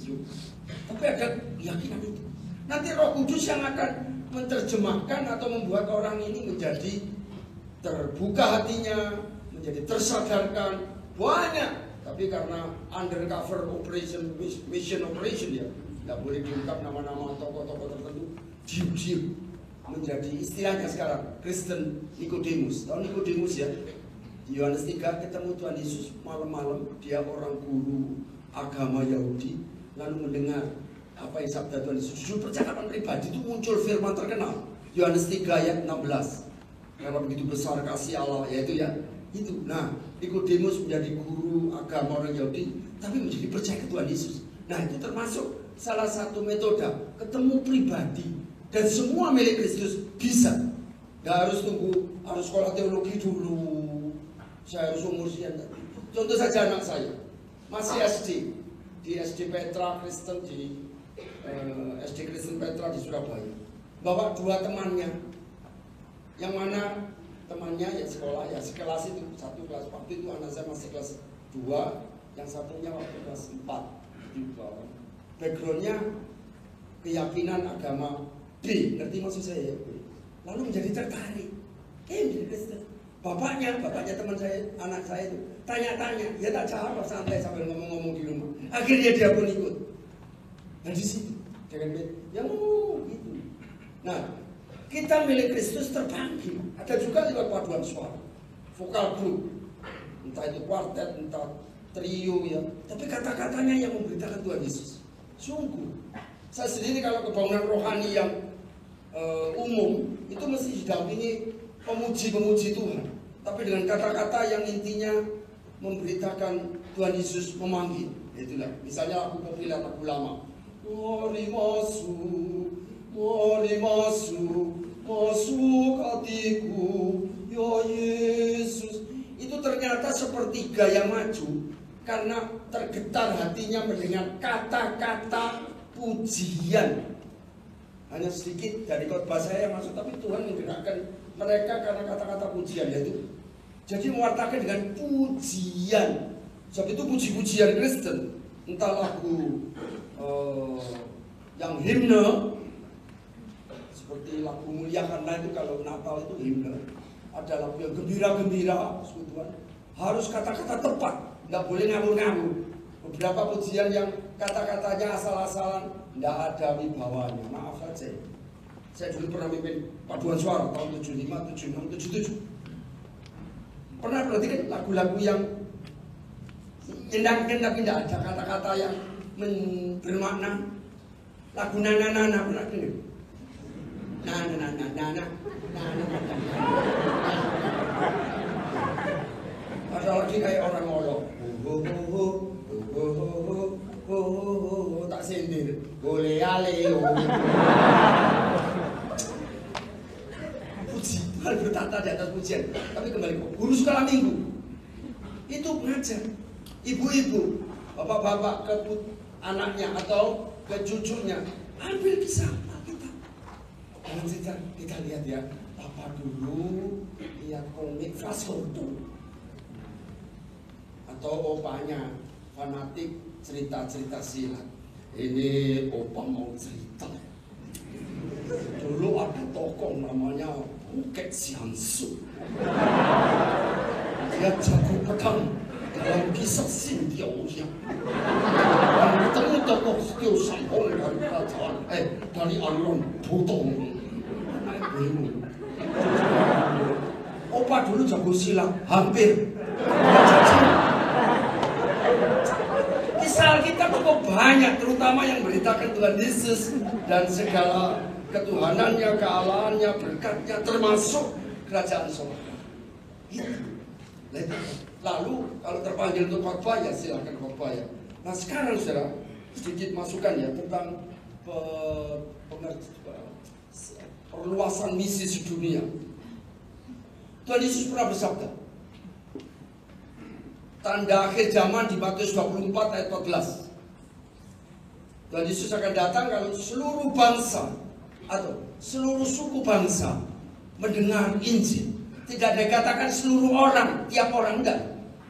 Tapi ada keyakinan itu. Nanti Roh Kudus yang akan menerjemahkan atau membuat orang ini menjadi terbuka hatinya, menjadi tersadarkan banyak. Tapi karena undercover operation, mission operation ya, nggak boleh diungkap nama-nama tokoh-tokoh tertentu, diam-diam menjadi istilahnya sekarang Kristen Nikodemus. Tahu Nikodemus ya? Di Yohanes 3 ketemu Tuhan Yesus malam-malam, dia orang guru agama Yahudi, lalu mendengar apa yang sabda Tuhan Yesus. Jujur percakapan pribadi itu muncul firman terkenal Yohanes 3 ayat 16. Karena begitu besar kasih Allah, yaitu ya itu. Nah, Nikodemus menjadi guru agama orang Yahudi, tapi menjadi percaya ke Tuhan Yesus. Nah, itu termasuk salah satu metode ketemu pribadi, dan semua milik Kristus bisa. Gak harus tunggu, harus sekolah teologi dulu. Saya harus umur sekian. Contoh saja anak saya masih SD di SD Petra Kristen di SD Kristen Petra di Surabaya. Bawa 2 temannya, yang mana temannya ya sekolah ya sekelas itu, satu kelas waktu itu anak saya masih kelas 2, yang satunya waktu kelas 4 di bawah. Backgroundnya keyakinan agama B, ngerti maksud saya ya? Lalu menjadi tertarik, menjadi Kristen. Bapaknya teman saya, anak saya itu tanya-tanya, dia tak jawab santai sambil ngomong-ngomong di rumah. Akhirnya dia pun ikut. Dan di situ dengan ya gitu. Nah, kita milik Kristus terpanggil. Ada juga lewat paduan suara, vokal group, entah itu kuartet, entah trio ya. Tapi kata-katanya yang memberitakan Tuhan Yesus. Sungguh, saya sendiri kalau kebangunan rohani yang umum itu mesti didampingi pemuji-pemuji Tuhan, tapi dengan kata-kata yang intinya memberitakan Tuhan Yesus memanggil. Itulah, misalnya lagu populer, lagu lama, mari masuk hatiku, ya Yesus. Itu ternyata sepertiga yang maju karena tergetar hatinya mendengar kata-kata pujian. Hanya sedikit dari khotbah saya yang masuk, tapi Tuhan menggerakkan mereka karena kata-kata pujian yaitu. Jadi mewartakan dengan pujian. Sebab itu puji-pujian Kristen, entah lagu yang himne seperti lagu Muliakanlah itu kalau Natal itu himne. Ada lagu yang gembira-gembira, Tuhan. Harus kata-kata tepat, nggak boleh ngawur-ngawur. Beberapa pujian yang kata-katanya asal-asalan, nggak ada wibawanya. Maaf saja. Saya dulu pernah mimpin paduan suara tahun 75, 76, 77. Pernah perhatikan lagu-lagu yang indah tapi tidak ada kata-kata yang bermakna. Lagu nana-nana pernah dengar? Nana. Ada lagi kayak orang ngolok. Tak sindir. Boleh aleo. Tuhan bertata di atas pujian. Tapi kembali ke guru sekolah minggu itu mengajar ibu-ibu, bapak-bapak ke anaknya atau ke cucunya, ambil kisah kita. Jangan cerita, kita lihat ya, papa dulu lihat komik Flash Gordon, atau opanya fanatik cerita-cerita silat. Ini opa mau cerita. Dulu ada tokoh namanya Bukit Siansu. Dia jago pedang dalam kisah Sintiaoya. Dan bertemu tokoh Setio Sambong dari kerajaan, dari aliran Putong. Opa dulu jago silat, hampir. Kisah kita cukup banyak, terutama yang beritakan Tuhan Yesus dan segala ketuhanannya, kealahannya, berkatnya, termasuk kerajaan surga. Lalu kalau terpanggil untuk khotbah ya silakan khotbah ya. Nah sekarang saudara, sedikit masukan ya tentang perluasan misi sedunia. Tuhan Yesus pernah bersabda, tanda akhir zaman di Matius 24 ayat 14. Tuhan Yesus akan datang kalau seluruh bangsa atau seluruh suku bangsa mendengar Injil. Tidak dikatakan seluruh orang, tiap orang, enggak.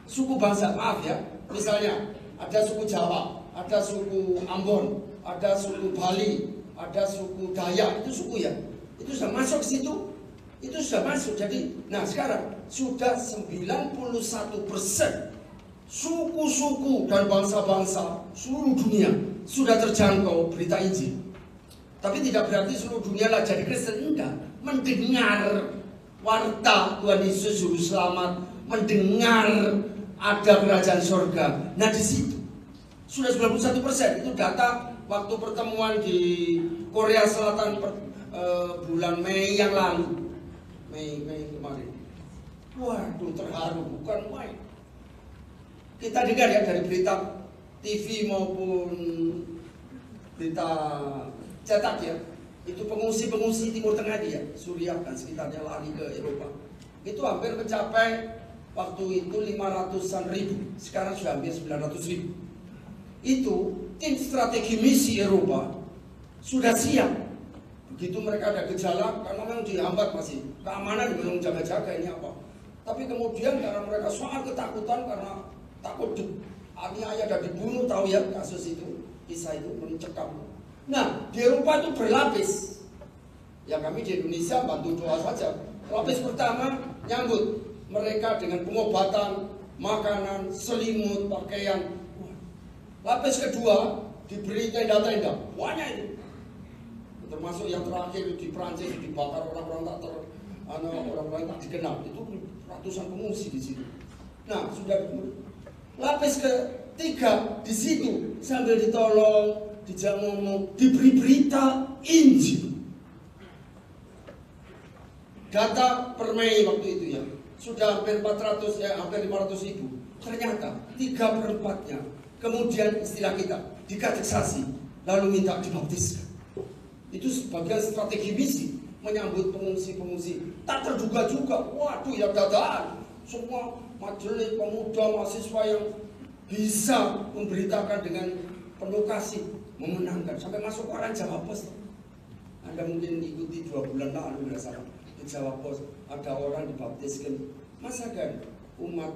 Suku bangsa, maaf ya. Misalnya ada suku Jawa, ada suku Ambon, ada suku Bali, ada suku Dayak, itu suku ya. itu sudah masuk ke situ, itu sudah masuk. Jadi, nah sekarang sudah 91% suku-suku dan bangsa-bangsa seluruh dunia sudah terjangkau berita Injil. Tapi tidak berarti seluruh dunia lah jadi Kristen, enggak. Mendengar warta Tuhan Yesus juru selamat, mendengar ada kerajaan surga. Nah di situ sudah 91%. Itu data waktu pertemuan di Korea Selatan bulan Mei yang lalu. Mei kemarin. Waduh, terharu bukan main. Kita dengar ya dari berita TV maupun berita cetak ya, itu pengungsi Timur Tengah dia, Suriah dan sekitarnya lari ke Eropa. Itu hampir mencapai waktu itu 500-an ribu, sekarang sudah hampir 900 ribu. Itu tim strategi misi Eropa sudah siap. Begitu mereka ada gejala, karena memang dihambat masih keamanan, belum jaga-jaga ini apa. Tapi kemudian karena mereka sangat ketakutan karena takut aniaya dan dibunuh, tahu ya kasus itu, kisah itu mencekam. Nah di Eropa itu berlapis. Ya kami di Indonesia bantu doa saja. Lapis pertama nyambut mereka dengan pengobatan, makanan, selimut, pakaian. Lapis kedua diberi tenda-tenda, banyak itu. Termasuk yang terakhir di Prancis dibakar orang-orang tak dikenal. Itu ratusan pengungsi di situ. Nah sudah. Lapis ketiga di situ sambil ditolong, dijak ngomong, diberi berita Injil. Data per Mei waktu itu ya sudah hampir 500 ribu. Ternyata 3/4-nya kemudian istilah kita dikateksasi lalu minta dibaptiskan. Itu sebagai strategi misi menyambut pengungsi-pengungsi. Tak terduga juga, waduh ya dadaan semua majelis pemuda mahasiswa yang bisa memberitakan dengan penuh kasih, memenangkan sampai masuk orang Jawa Pos. Anda mungkin ikuti 2 bulan lalu nggak salah di Jawa Pos ada orang dibaptiskan. Masa kan umat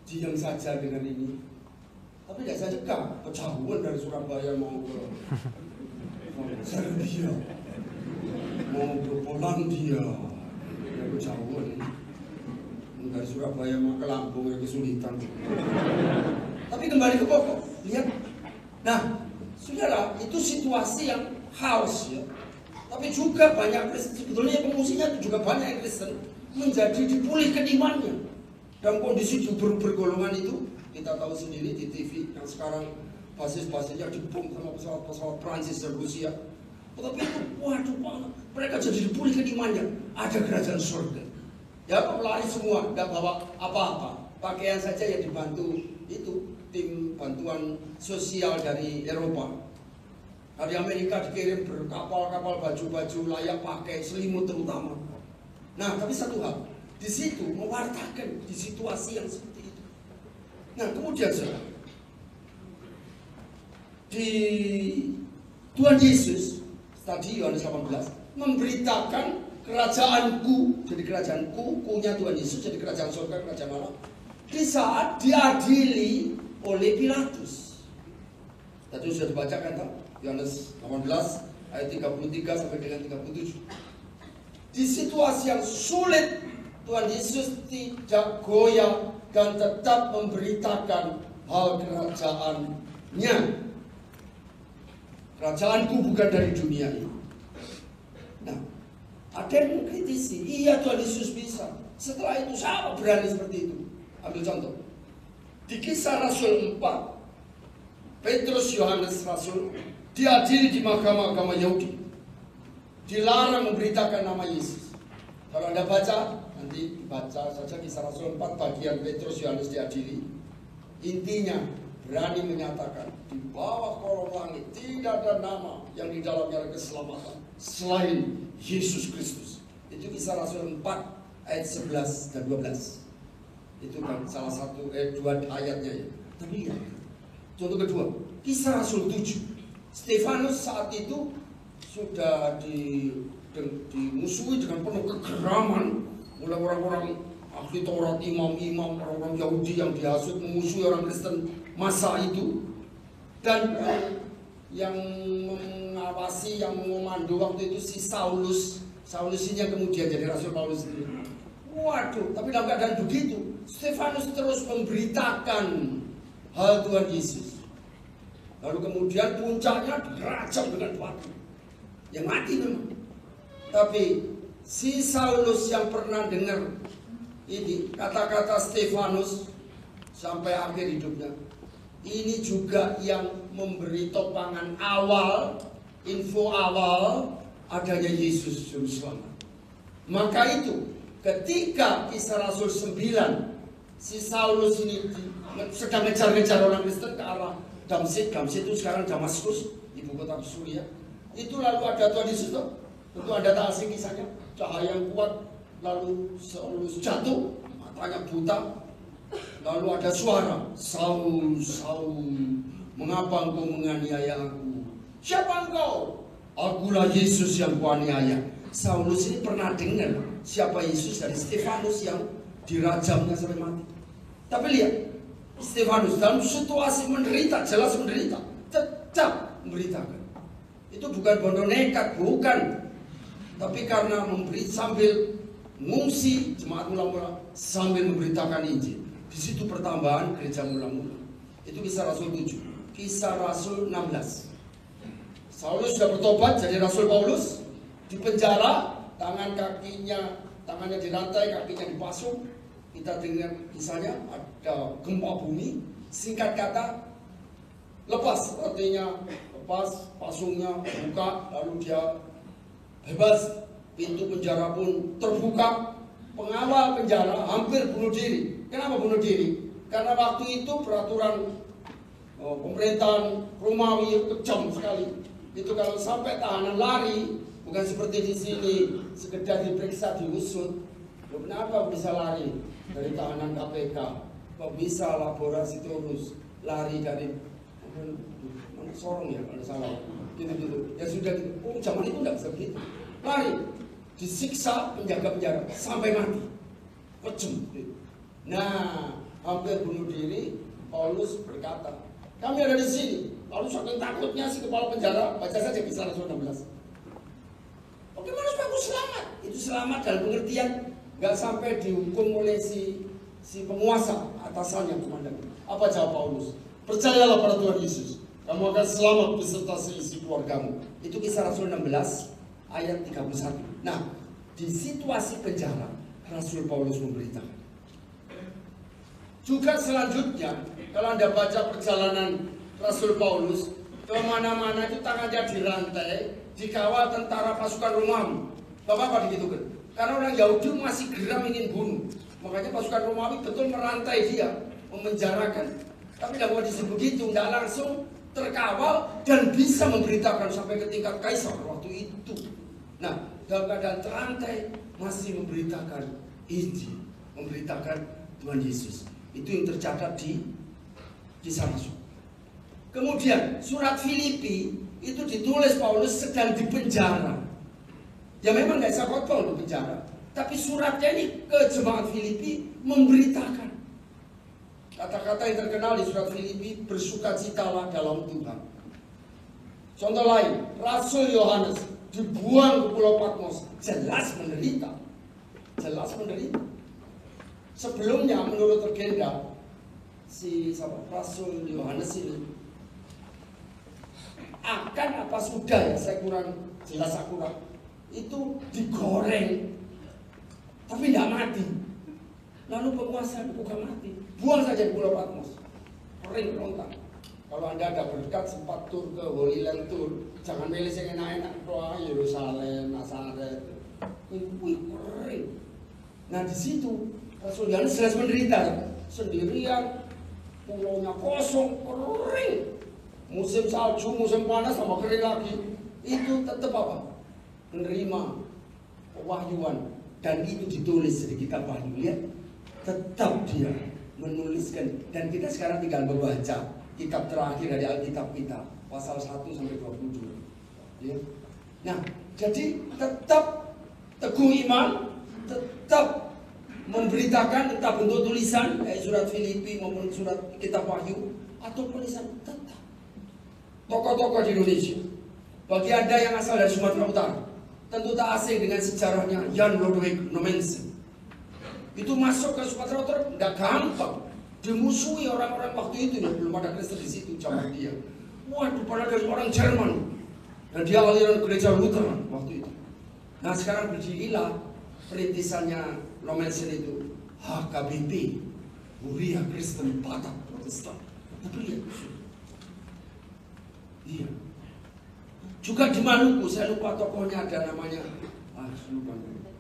diam saja dengan ini? Tapi tidak saja kan kejauhan dari Surabaya mau ke Serbia, mau ke Polandia, ya kejauhan. Dari Surabaya mau ke Lampung yang kesulitan. Tapi kembali ke pokok, lihat. Nah, saudara, itu situasi yang haus ya. Tapi juga banyak Kristen, sebetulnya pengungsinya itu juga banyak yang Kristen menjadi dipulihkan imannya. Dalam kondisi bergolongan itu, kita tahu sendiri di TV yang sekarang basis-basisnya dibom sama pesawat-pesawat Prancis dan Rusia. Tetapi itu, waduh, mereka jadi dipulihkan imannya. Ada kerajaan surga. Ya lari semua, tidak bawa apa-apa. Pakaian saja yang dibantu itu tim bantuan sosial dari Eropa. Dari Amerika dikirim berkapal-kapal baju-baju layak pakai, selimut terutama. Nah, tapi satu hal, di situ mewartakan di situasi yang seperti itu. Nah, kemudian di Tuhan Yesus tadi Yohanes 18 memberitakan kerajaanku, jadi kerajaanku, kunya Tuhan Yesus, jadi kerajaan surga, kerajaan Allah. Di saat diadili oleh Pilatus. Tadi sudah dibacakan tak? Yohanes 18 ayat 33 sampai dengan 37. Di situasi yang sulit, Tuhan Yesus tidak goyah dan tetap memberitakan hal kerajaannya. Kerajaanku bukan dari dunia ini. Nah, ada yang mengkritisi, iya Tuhan Yesus bisa. Setelah itu siapa berani seperti itu? Ambil contoh. Di Kisah Rasul 4, Petrus Yohanes Rasul diadili di mahkamah agama Yahudi. Dilarang memberitakan nama Yesus. Kalau Anda baca, nanti baca saja Kisah Rasul 4 bagian Petrus Yohanes diadili. Intinya berani menyatakan di bawah kolong langit tidak ada nama yang di dalamnya ada keselamatan selain Yesus Kristus. Itu Kisah Rasul 4 ayat 11 dan 12. Itu kan salah satu dua ayatnya ya. Tapi lihat, contoh kedua, Kisah Rasul 7. Stefanus saat itu sudah dimusuhi dengan penuh kegeraman oleh orang-orang ahli Taurat, imam-imam, orang-orang Yahudi yang dihasut memusuhi orang Kristen masa itu. Dan yang mengawasi, yang mengomando waktu itu si Saulus Saulus ini yang kemudian jadi Rasul Paulus sendiri. Waduh, tapi dalam keadaan begitu, Stefanus terus memberitakan hal Tuhan Yesus. Lalu kemudian puncaknya dirajam dengan batu. Yang mati memang. Tapi si Saulus yang pernah dengar ini kata-kata Stefanus sampai akhir hidupnya, ini juga yang memberi topangan awal, info awal adanya Yesus Juru Selamat. Maka itu ketika Kisah Rasul 9, si Saulus ini sedang ngejar-ngejar orang Kristen ke arah Damsyik. Damsyik itu sekarang Damaskus, ibu kota Suriah. Itu lalu ada Tuhan Yesus tuh. Tentu Anda tak asing kisahnya. Cahaya yang kuat, lalu Saulus jatuh, matanya buta. Lalu ada suara, Saul, Saul, mengapa engkau menganiaya aku? Siapa engkau? Akulah Yesus yang kuaniaya. Saulus ini pernah dengar siapa Yesus dari Stefanus yang dirajamnya sampai mati. Tapi lihat, Stefanus dalam situasi menderita, jelas menderita, tetap memberitakan. Itu bukan bodoh nekat, bukan. Tapi karena memberi sambil mengungsi jemaat mula-mula sambil memberitakan Injil. Di situ pertambahan gereja mula-mula. Itu Kisah Rasul 7. Kisah Rasul 16. Saulus sudah bertobat jadi Rasul Paulus, di penjara, tangannya dirantai, kakinya dipasung. Kita dengar kisahnya ada gempa bumi. Singkat kata, lepas, artinya lepas pasungnya buka, lalu dia bebas. Pintu penjara pun terbuka. Pengawal penjara hampir bunuh diri. Kenapa bunuh diri? Karena waktu itu peraturan pemerintahan Romawi kejam sekali. Itu kalau sampai tahanan lari, bukan seperti di sini sekedar diperiksa, diusut. Kenapa bisa lari dari tahanan KPK? Kok bisa laborasi terus lari dari mana Sorong ya kalau salah, gitu-gitu. Ya sudah gitu. Oh, zaman itu nggak bisa begitu. Lari, disiksa penjaga penjara sampai mati, kejam. Nah, hampir bunuh diri. Paulus berkata, kami ada di sini. Lalu saking takutnya si kepala penjara, baca saja Kisah Rasul 16. Bagaimana supaya aku selamat? Itu selamat dalam pengertian nggak sampai dihukum oleh si penguasa atasannya, komandan. Apa jawab Paulus? Percayalah pada Tuhan Yesus, kamu akan selamat beserta seisi keluargamu. Itu Kisah Rasul 16 ayat 31. Nah, di situasi penjara Rasul Paulus memberitakan. Juga selanjutnya, kalau Anda baca perjalanan Rasul Paulus, kemana-mana itu tangannya dirantai, dikawal tentara pasukan Romawi. Bapak digitukan? Karena orang Yahudi masih geram ingin bunuh. Makanya pasukan Romawi betul merantai dia, memenjarakan. Tapi dalam kondisi begitu, tidak langsung terkawal dan bisa memberitakan sampai ke tingkat kaisar waktu itu. Nah, dalam keadaan terantai masih memberitakan Injil, memberitakan Tuhan Yesus. Itu yang tercatat di Kisah Rasul. Kemudian surat Filipi itu ditulis Paulus sedang di penjara. Ya memang nggak bisa khotbah untuk penjara, tapi suratnya ini ke jemaat Filipi memberitakan. Kata-kata yang terkenal di surat Filipi, bersukacitalah dalam Tuhan. Contoh lain, Rasul Yohanes dibuang ke Pulau Patmos, jelas menderita. Jelas menderita. Sebelumnya menurut legenda, si Rasul Yohanes ini akan apa sudah ya, saya kurang jelas akurat, itu digoreng tapi tidak mati. Lalu penguasa bukan mati, buang saja di Pulau Patmos, kering rontak. Kalau Anda ada berkat sempat tur ke Holy Land Tour, jangan milih yang enak-enak, doa Yerusalem, Nazaret, itu kering. Nah di situ Rasul Yohanes jelas menderita, sendirian, pulaunya kosong, kering. Musim salju, musim panas sama kering lagi, itu tetap apa? Menerima pewahyuan, dan itu ditulis di kitab Wahyu. Lihat, tetap dia menuliskan, dan kita sekarang tinggal membaca kitab terakhir dari Alkitab kita, pasal 1 sampai 22. Ya. Nah, jadi tetap teguh iman, tetap memberitakan entah bentuk tulisan kayak surat Filipi maupun surat kitab Wahyu atau tulisan tetap. Tokoh-tokoh di Indonesia, bagi Anda yang asal dari Sumatera Utara, tentu tak asing dengan sejarahnya Jan Lodewijk Nommensen. Itu masuk ke Sumatera Utara tidak gampang, dimusuhi orang-orang waktu itu, belum ada Kristen di situ zaman dia. Waduh, padahal dari orang Jerman dan dia aliran gereja Lutheran waktu itu. Nah sekarang berdirilah perintisannya Nommensen itu HKBP, Huria Kristen Batak Protestan. Tapi lihat, iya. Juga di Maluku, saya lupa tokohnya ada namanya, lupa.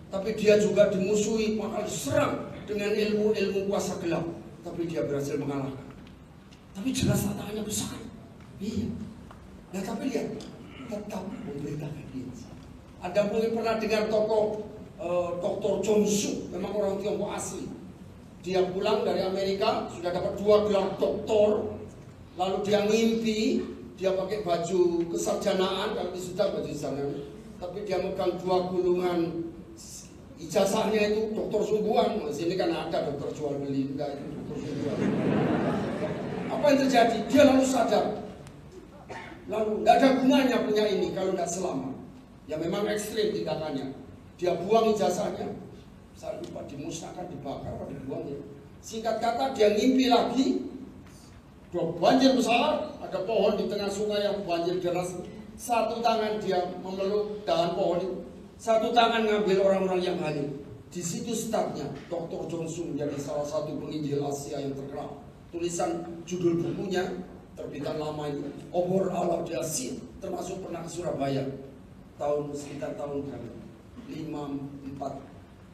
Tapi dia juga dimusuhi, maka diserang dengan ilmu kuasa gelap. Tapi dia berhasil mengalahkan. Tapi jelas tantangannya besar. Iya. Nah tapi lihat, tetap memberitakan Injil. Anda mungkin pernah dengar tokoh Dr. John Suk, memang orang Tiongkok asli. Dia pulang dari Amerika, sudah dapat 2 gelar doktor. Lalu dia ngimpi, dia pakai baju kesarjanaan, kalau di Sudan baju sarjana. Tapi dia megang 2 gulungan ijazahnya itu dokter sungguhan. Di sini kan ada dokter jual beli, enggak itu dokter sungguhan. Apa yang terjadi? Dia lalu sadar. Lalu tidak ada gunanya punya ini kalau tidak selamat. Ya memang ekstrim tindakannya. Dia buang ijazahnya, saya lupa dimusnahkan, dibakar, atau dibuang ya. Singkat kata dia ngimpi lagi. Banjir besar, ada pohon di tengah sungai yang banjir deras. Satu tangan dia memeluk dahan pohon itu, satu tangan ngambil orang-orang yang hanyut. Di situ startnya Dr. John Suk menjadi salah satu penginjil Asia yang terkenal. Tulisan judul bukunya terbitan lama itu Obor Allah di Asia, termasuk pernah ke Surabaya sekitar tahun 54,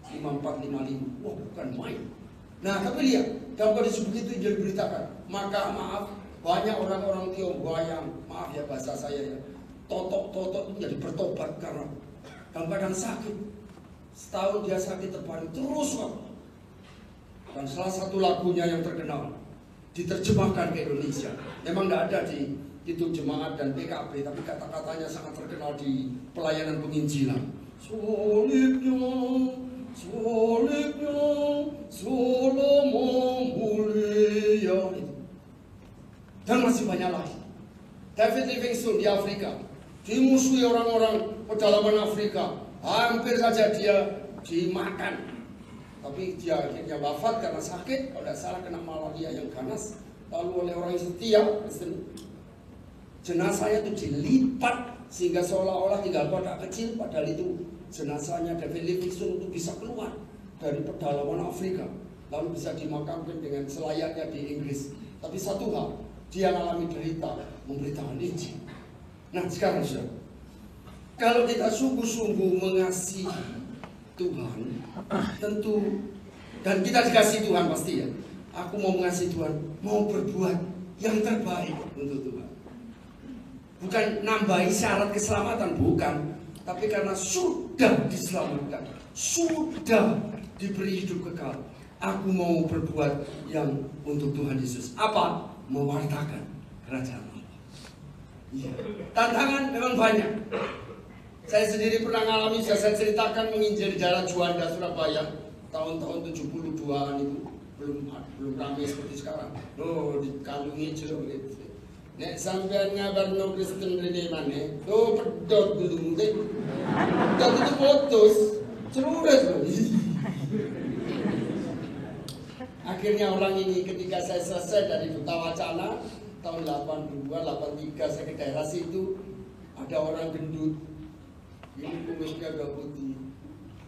55. Wah bukan main. Nah tapi lihat, dalam kondisi begitu dia diberitakan, maka maaf, banyak orang-orang Tionghoa yang, maaf ya bahasa saya ya, totok-totok itu jadi bertobat karena dalam keadaan sakit. Setahun dia sakit terbaring terus kok. Dan salah satu lagunya yang terkenal diterjemahkan ke Indonesia. Memang tidak ada di itu jemaat dan PKB, tapi kata-katanya sangat terkenal di pelayanan penginjilan. Solipnya Solomon mulia. Dan masih banyak lagi. David Livingstone di Afrika dimusuhi orang-orang pedalaman Afrika, hampir saja dia dimakan. Tapi dia akhirnya wafat karena sakit, kalau tidak salah kena malaria yang ganas. Lalu oleh orang yang setia, jenazahnya itu dilipat sehingga seolah-olah tinggal kotak kecil, padahal itu jenazahnya David Livingstone untuk bisa keluar dari pedalaman Afrika, lalu bisa dimakamkan dengan selayaknya di Inggris. Tapi satu hal, dia mengalami derita memberitakan Injil. Nah sekarang saudara, kalau kita sungguh-sungguh mengasihi Tuhan, tentu, dan kita dikasih Tuhan pasti ya, aku mau mengasihi Tuhan, mau berbuat yang terbaik untuk Tuhan. Bukan nambahi syarat keselamatan, bukan. Tapi karena sudah diselamatkan, sudah diberi hidup kekal, aku mau berbuat yang untuk Tuhan Yesus. Apa? Mewartakan kerajaan Allah. Ya. Tantangan memang banyak. Saya sendiri pernah mengalami, saya ceritakan menginjil di daerah Juanda, Surabaya, tahun-tahun 72-an itu belum ramai seperti sekarang. Oh, dikalungi jeruk gitu. Nek sampean ngabarno Kristen rene maneh, pedot dulu deh. Dan itu putus, celurit loh. Akhirnya orang ini ketika saya selesai dari Duta Wacana tahun 82, 83 saya ke daerah situ, ada orang gendut, ini kumisnya agak putih.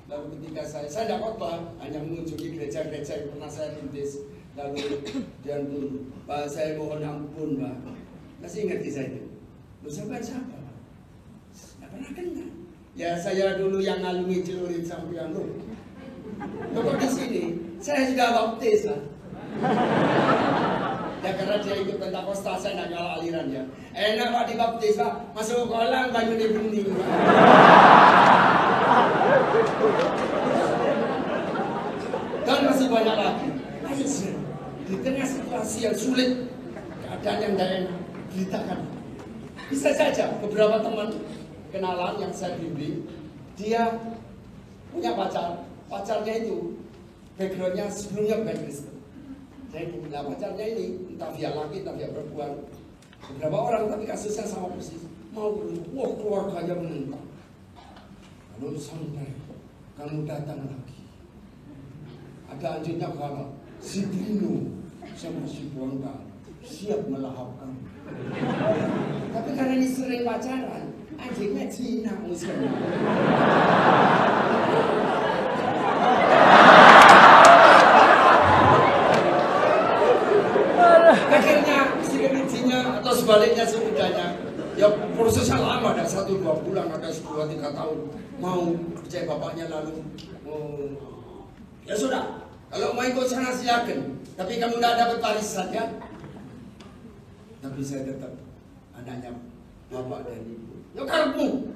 Lalu ketika saya tidak khotbah, hanya mengunjungi gereja-gereja yang pernah saya rintis. Lalu dia pun, Pak saya mohon ampun Pak. Masih ingat kisah itu? Lu siapa? Nggak pernah kenal. Ya saya dulu yang ngalungi celurit sampean lu. Kok di sini? Saya sudah baptis Pak. Ya karena dia ikut Pentakosta, saya nggak nyala aliran ya. Enak Pak dibaptis Pak, masuk kolam banyu di bening Pak. Dan masih banyak lagi. Ayo sih, di tengah situasi yang sulit, keadaan yang tidak enak, beritakan. Bisa saja beberapa teman kenalan yang saya bimbing, dia punya pacar, pacarnya itu backgroundnya sebelumnya bukan Kristen. Jadi pacarnya ini entah dia laki, entah dia perempuan, beberapa orang tapi kasusnya sama persis. Mau wah keluarganya menentang. Kalau sampai kamu datang lagi, ada anjingnya kalau si Bruno sama si Bongka siap melahap kamu. Tapi karena ini sering pacaran, anjingnya Cina musuhnya. Akhirnya si kecilnya atau sebaliknya si mudanya, ya prosesnya lama, ada 1-2 bulan, ada 2-3 tahun. Mau percaya bapaknya lalu, ya sudah, kalau mau ikut sana silakan. Tapi kamu tidak dapat warisan ya. Tapi saya tetap anaknya bapak dan ibu. Ya karepmu.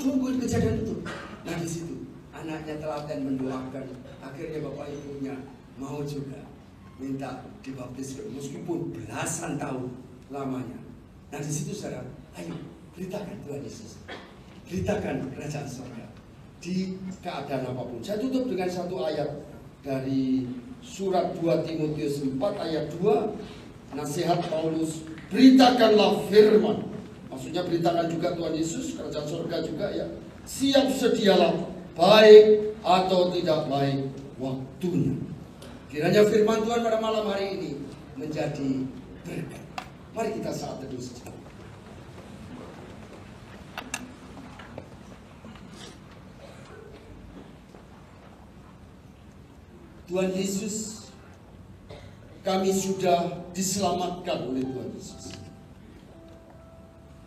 Sungguh kejadian itu. Nah di situ anaknya telaten mendoakan. Akhirnya bapak ibunya mau juga minta dibaptis meskipun belasan tahun lamanya. Nah di situ saudara, ayo beritakan Tuhan Yesus, beritakan kerajaan surga di keadaan apapun. Saya tutup dengan satu ayat dari surat 2 Timotius 4 ayat 2. Nasihat Paulus, beritakanlah firman. Maksudnya beritakan juga Tuhan Yesus, kerajaan surga juga ya. Siap sedialah, baik atau tidak baik waktunya. Kiranya firman Tuhan pada malam hari ini menjadi berkat. Mari kita saat teduh sejenak. Tuhan Yesus, kami sudah diselamatkan oleh Tuhan Yesus.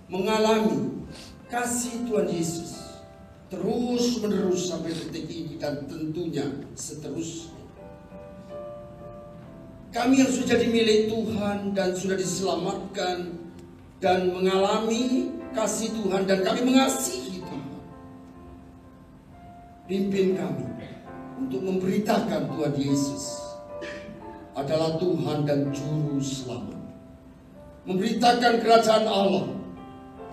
Mengalami kasih Tuhan Yesus terus menerus sampai detik ini dan tentunya seterusnya. Kami yang sudah dimiliki Tuhan dan sudah diselamatkan dan mengalami kasih Tuhan dan kami mengasihi Tuhan. Pimpin kami untuk memberitakan Tuhan Yesus adalah Tuhan dan Juru Selamat. Memberitakan kerajaan Allah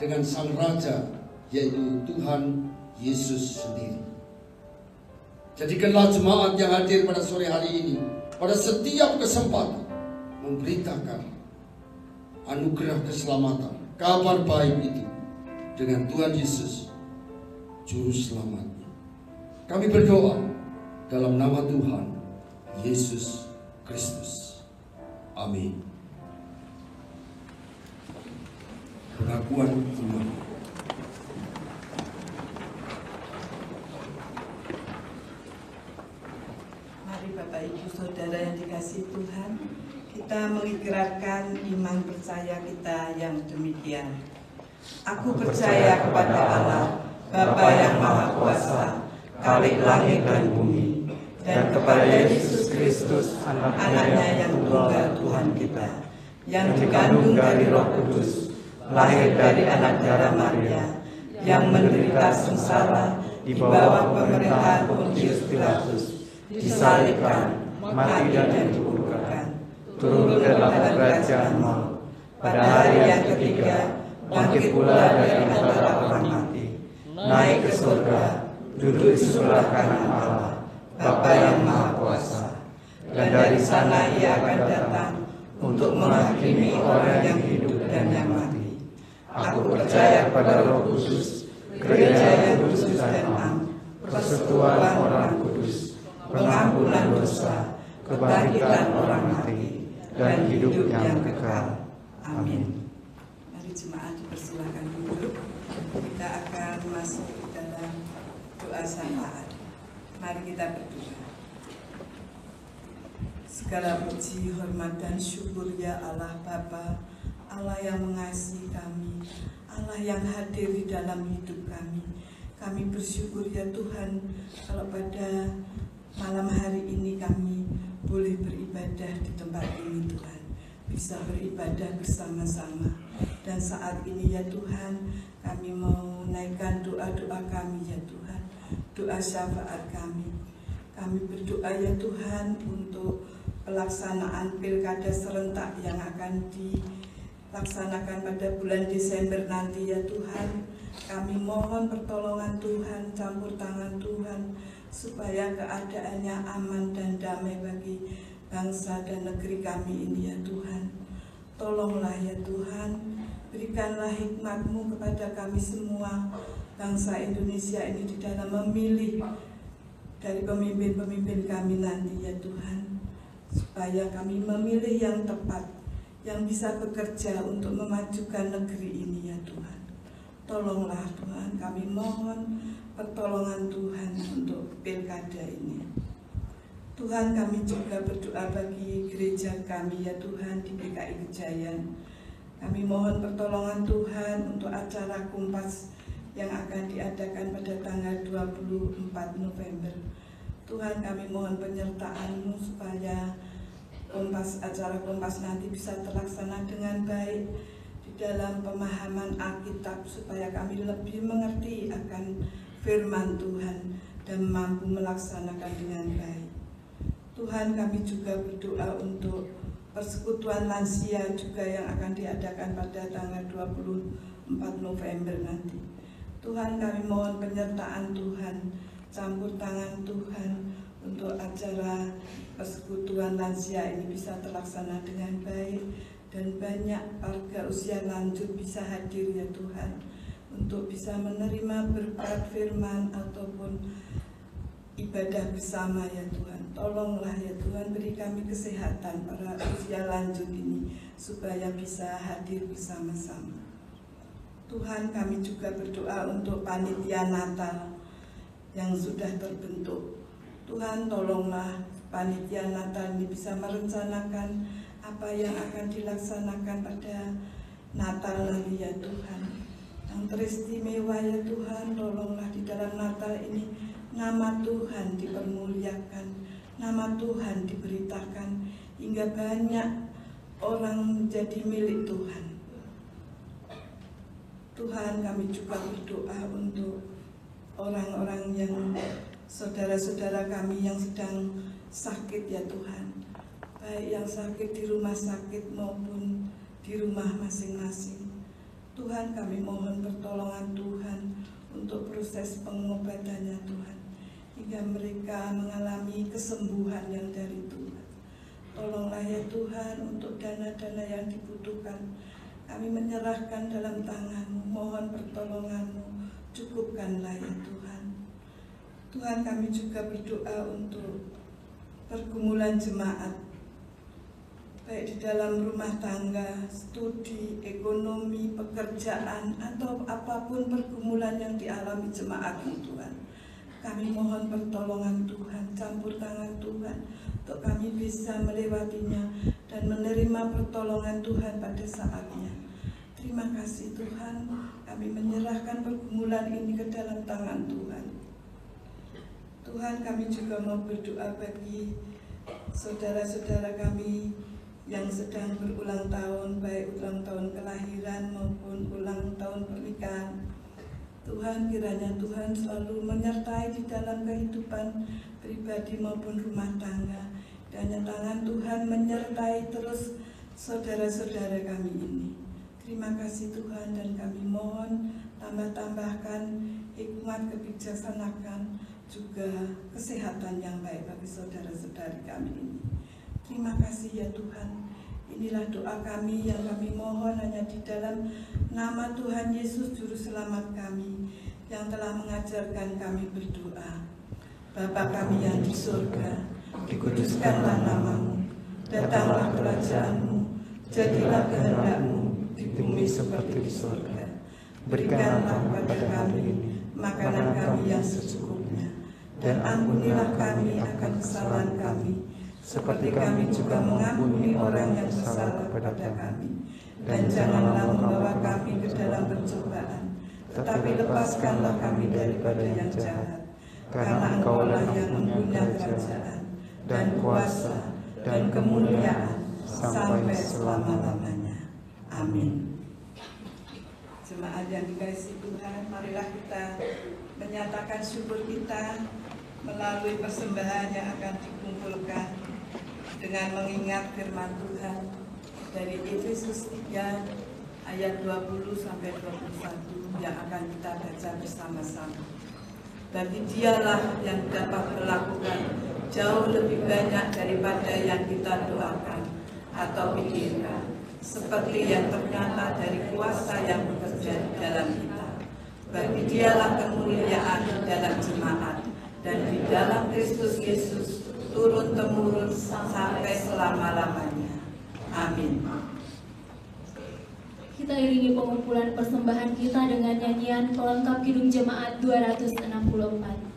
dengan Sang Raja, yaitu Tuhan Yesus sendiri. Jadikanlah jemaat yang hadir pada sore hari ini, pada setiap kesempatan, memberitakan anugerah keselamatan, kabar baik itu dengan Tuhan Yesus, Juru Selamatnya. Kami berdoa dalam nama Tuhan Yesus Kristus. Amin. Pengakuan iman. Mari Bapak Ibu Saudara yang dikasihi Tuhan, kita mengikrarkan iman percaya kita yang demikian. Aku percaya kepada Allah, Bapa yang Maha Kuasa, Khalik langit dan bumi, dan kepada Yesus Kristus, anaknya yang tunggal Tuhan kita, yang dikandung dari Roh Kudus, lahir dari anak darah Maria, yang menderita sengsara di bawah pemerintahan Pontius Pilatus, disalibkan, mati dan dikuburkan, turun ke dalam kerajaan maut, pada hari yang ketiga bangkit pula dari antara orang mati, naik ke surga, duduk di sebelah kanan Allah, Bapa yang Maha Kuasa, dan dari sana Ia akan datang untuk menghakimi orang yang hidup dan yang mati. Aku percaya pada Roh Kudus, gereja yang kudus dan am, persekutuan orang kudus, pengampunan dosa, kebangkitan orang mati, dan hidup yang kekal. Amin. Mari jemaat dipersilakan duduk. Kita akan masuk ke dalam doa syafaat. Mari kita berdoa. Segala puji, hormat, dan syukur ya Allah Bapa, Allah yang mengasihi kami, Allah yang hadir di dalam hidup kami. Kami bersyukur ya Tuhan, kalau pada malam hari ini kami boleh beribadah di tempat ini Tuhan, bisa beribadah bersama-sama. Dan saat ini ya Tuhan, kami mau naikkan doa-doa kami ya Tuhan, doa syafaat kami. Kami berdoa ya Tuhan untuk pelaksanaan pilkada serentak yang akan dilaksanakan pada bulan Desember nanti ya Tuhan. Kami mohon pertolongan Tuhan, campur tangan Tuhan, supaya keadaannya aman dan damai bagi bangsa dan negeri kami ini ya Tuhan. Tolonglah ya Tuhan, berikanlah hikmat-Mu kepada kami semua, bangsa Indonesia ini di dalam memilih dari pemimpin-pemimpin kami nanti ya Tuhan, supaya kami memilih yang tepat, yang bisa bekerja untuk memajukan negeri ini ya Tuhan. Tolonglah Tuhan, kami mohon pertolongan Tuhan untuk pilkada ini. Tuhan, kami juga berdoa bagi gereja kami ya Tuhan di GKI Gejayan. Kami mohon pertolongan Tuhan untuk acara Kumpas yang akan diadakan pada tanggal 24 November. Tuhan, kami mohon penyertaan-Mu supaya acara Kompas nanti bisa terlaksana dengan baik di dalam pemahaman Alkitab, supaya kami lebih mengerti akan firman Tuhan dan mampu melaksanakan dengan baik. Tuhan, kami juga berdoa untuk persekutuan lansia juga yang akan diadakan pada tanggal 24 November nanti. Tuhan, kami mohon penyertaan Tuhan, campur tangan Tuhan untuk acara persekutuan lansia ini bisa terlaksana dengan baik dan banyak warga usia lanjut bisa hadir ya Tuhan, untuk bisa menerima berkat firman ataupun ibadah bersama ya Tuhan. Tolonglah ya Tuhan, beri kami kesehatan para usia lanjut ini supaya bisa hadir bersama-sama. Tuhan, kami juga berdoa untuk panitia Natal yang sudah terbentuk. Tuhan, tolonglah panitia Natal ini bisa merencanakan apa yang akan dilaksanakan pada Natal nanti ya Tuhan. Yang teristimewa ya Tuhan, tolonglah di dalam Natal ini nama Tuhan dipermuliakan, nama Tuhan diberitakan, hingga banyak orang menjadi milik Tuhan. Tuhan, kami juga berdoa untuk orang-orang yang saudara-saudara kami yang sedang sakit ya Tuhan, baik yang sakit di rumah sakit maupun di rumah masing-masing. Tuhan, kami mohon pertolongan Tuhan untuk proses pengobatannya Tuhan, hingga mereka mengalami kesembuhan yang dari Tuhan. Tolonglah ya Tuhan untuk dana-dana yang dibutuhkan, kami menyerahkan dalam tangan-Mu, mohon pertolongan-Mu, cukupkanlah ya Tuhan. Tuhan, kami juga berdoa untuk pergumulan jemaat, baik di dalam rumah tangga, studi, ekonomi, pekerjaan, atau apapun pergumulan yang dialami jemaat-Mu Tuhan. Kami mohon pertolongan Tuhan, campur tangan Tuhan, untuk kami bisa melewatinya dan menerima pertolongan Tuhan pada saatnya. Terima kasih Tuhan, kami menyerahkan pergumulan ini ke dalam tangan Tuhan. Tuhan, kami juga mau berdoa bagi saudara-saudara kami yang sedang berulang tahun, baik ulang tahun kelahiran maupun ulang tahun pernikahan. Tuhan, kiranya Tuhan selalu menyertai di dalam kehidupan pribadi maupun rumah tangga. Dan tangan Tuhan menyertai terus saudara-saudara kami ini. Terima kasih Tuhan, dan kami mohon tambah-tambahkan hikmat, kebijaksanaan, juga kesehatan yang baik bagi saudara-saudari kami ini. Terima kasih ya Tuhan. Inilah doa kami yang kami mohon hanya di dalam nama Tuhan Yesus Juru Selamat kami, yang telah mengajarkan kami berdoa. Bapa kami yang di surga, dikuduskanlah nama-Mu, datanglah kerajaan-Mu, jadilah kehendak-Mu di bumi seperti di surga. Berikanlah kepada kami makanan kami yang secukupnya, dan ampunilah kami akan kesalahan kami, seperti kami juga mengampuni orang yang bersalah kepada kami. Dan janganlah membawa kami ke dalam pencobaan, tetapi lepaskanlah kami daripada yang jahat. Karena Engkau-lah yang mempunyai kerajaan, dan kuasa, dan kemuliaan, sampai selama-lamanya. Amin. Jemaat yang dikasihi Tuhan, marilah kita menyatakan syukur kita melalui persembahan yang akan dikumpulkan dengan mengingat firman Tuhan dari Efesus 3 ayat 20-21 yang akan kita baca bersama-sama. Bagi Dialah yang dapat melakukan jauh lebih banyak daripada yang kita doakan atau pikirkan, seperti yang ternyata dari kuasa yang bekerja di dalam kita. Bagi Dialah kemuliaan dalam jemaat dan di dalam Kristus Yesus turun-temurun sampai selama-lamanya. Amin. Kita iringi pengumpulan persembahan kita dengan nyanyian pelengkap Kidung Jemaat 264. Tuhan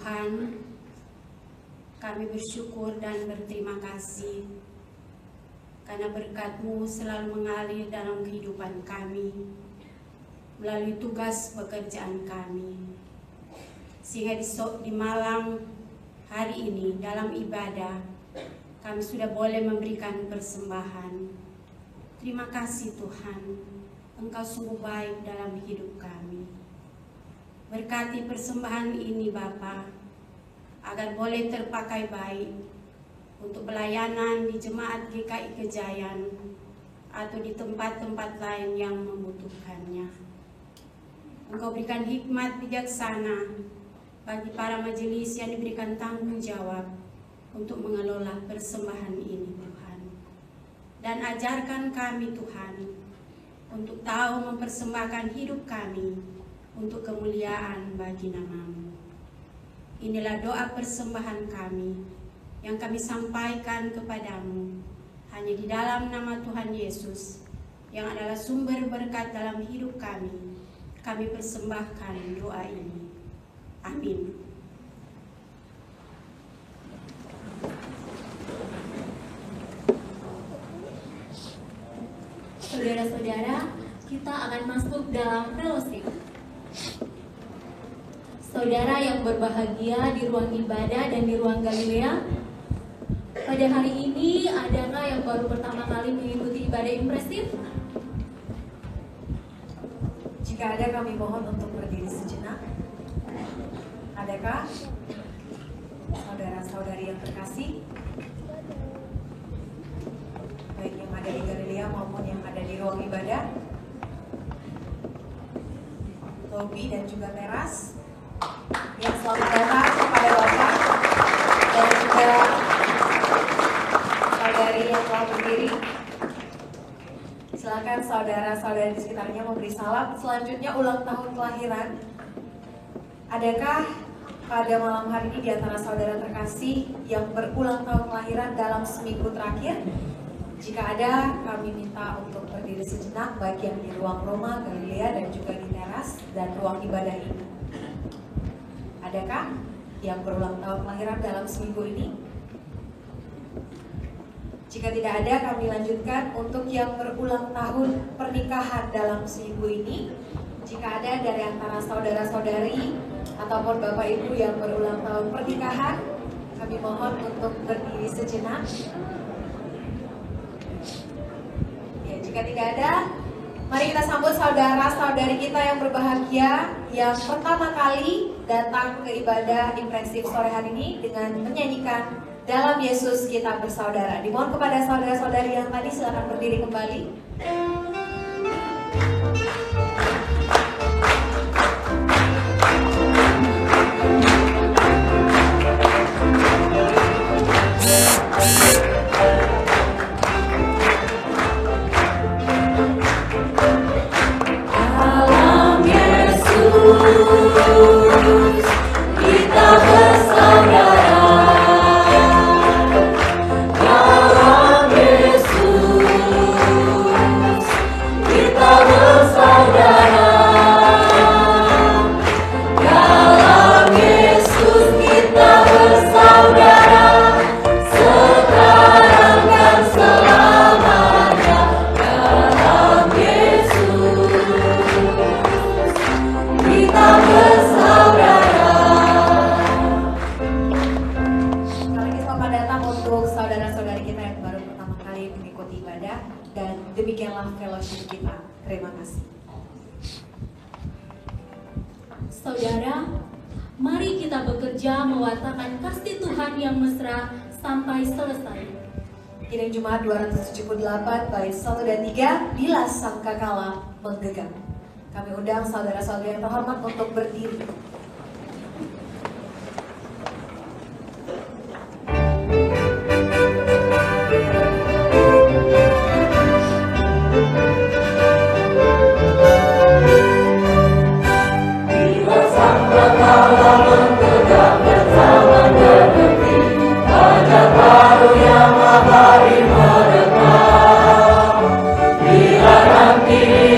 Tuhan, kami bersyukur dan berterima kasih karena berkat-Mu selalu mengalir dalam kehidupan kami melalui tugas pekerjaan kami, sehingga di malam hari ini dalam ibadah kami sudah boleh memberikan persembahan. Terima kasih Tuhan, Engkau sungguh baik dalam hidup kami. Berkati persembahan ini Bapa, agar boleh terpakai baik untuk pelayanan di Jemaat GKI Kejayan atau di tempat-tempat lain yang membutuhkannya. Engkau berikan hikmat bijaksana bagi para majelis yang diberikan tanggung jawab untuk mengelola persembahan ini Tuhan. Dan ajarkan kami Tuhan untuk tahu mempersembahkan hidup kami untuk kemuliaan bagi nama-Mu. Inilah doa persembahan kami yang kami sampaikan kepadamu hanya di dalam nama Tuhan Yesus yang adalah sumber berkat dalam hidup kami. Kami persembahkan doa ini. Amin. Saudara-saudara, kita akan masuk dalam fellowship. Saudara yang berbahagia di ruang ibadah dan di ruang Galilea, pada hari ini adakah yang baru pertama kali mengikuti ibadah impresif? Jika ada, kami mohon untuk berdiri sejenak. Adakah saudara-saudari yang terkasih, baik yang ada di Galilea maupun yang ada di ruang ibadah, lobi dan juga teras, yang selamat datang kepada Bapak dan juga saudari yang telah berdiri. Silakan saudara-saudari di sekitarnya memberi salam. Selanjutnya ulang tahun kelahiran. Adakah pada malam hari ini di antara saudara terkasih yang berulang tahun kelahiran dalam seminggu terakhir? Jika ada, kami minta untuk berdiri sejenak, baik yang di ruang Roma, Galilea, dan juga di teras dan ruang ibadah ini. Adakah yang berulang tahun kelahiran dalam seminggu ini? Jika tidak ada, kami lanjutkan untuk yang berulang tahun pernikahan dalam seminggu ini. Jika ada dari antara saudara-saudari ataupun bapak ibu yang berulang tahun pernikahan, kami mohon untuk berdiri sejenak. Ya, jika tidak ada, mari kita sambut saudara-saudari kita yang berbahagia yang pertama kali datang ke ibadah impresif sore hari ini dengan menyanyikan Dalam Yesus Kita Bersaudara. Dimohon kepada saudara-saudari yang tadi silakan berdiri kembali. Dalam Yesus kita bersaudara. Demikianlah fellowship kita. Terima kasih. Saudara, mari kita bekerja mewartakan kasih Tuhan yang mesra sampai selesai. Kidung Jemaat 278 bait 1 dan 3, bila sangkakala menggegam. Kami undang saudara-saudari yang terhormat untuk berdiri.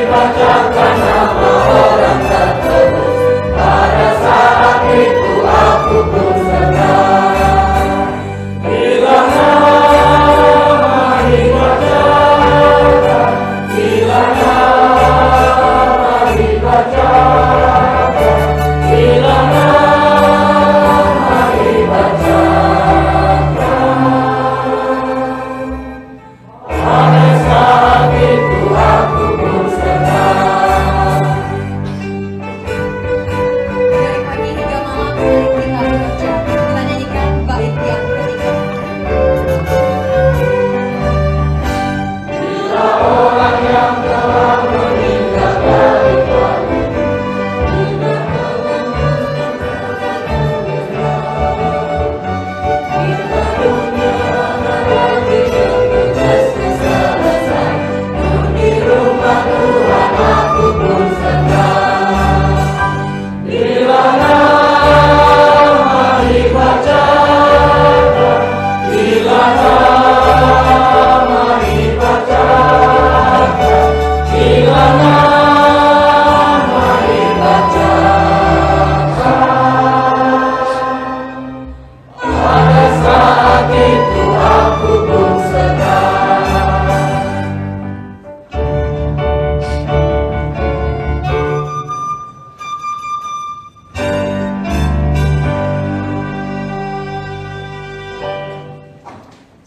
Bacakan nama orang tertentu pada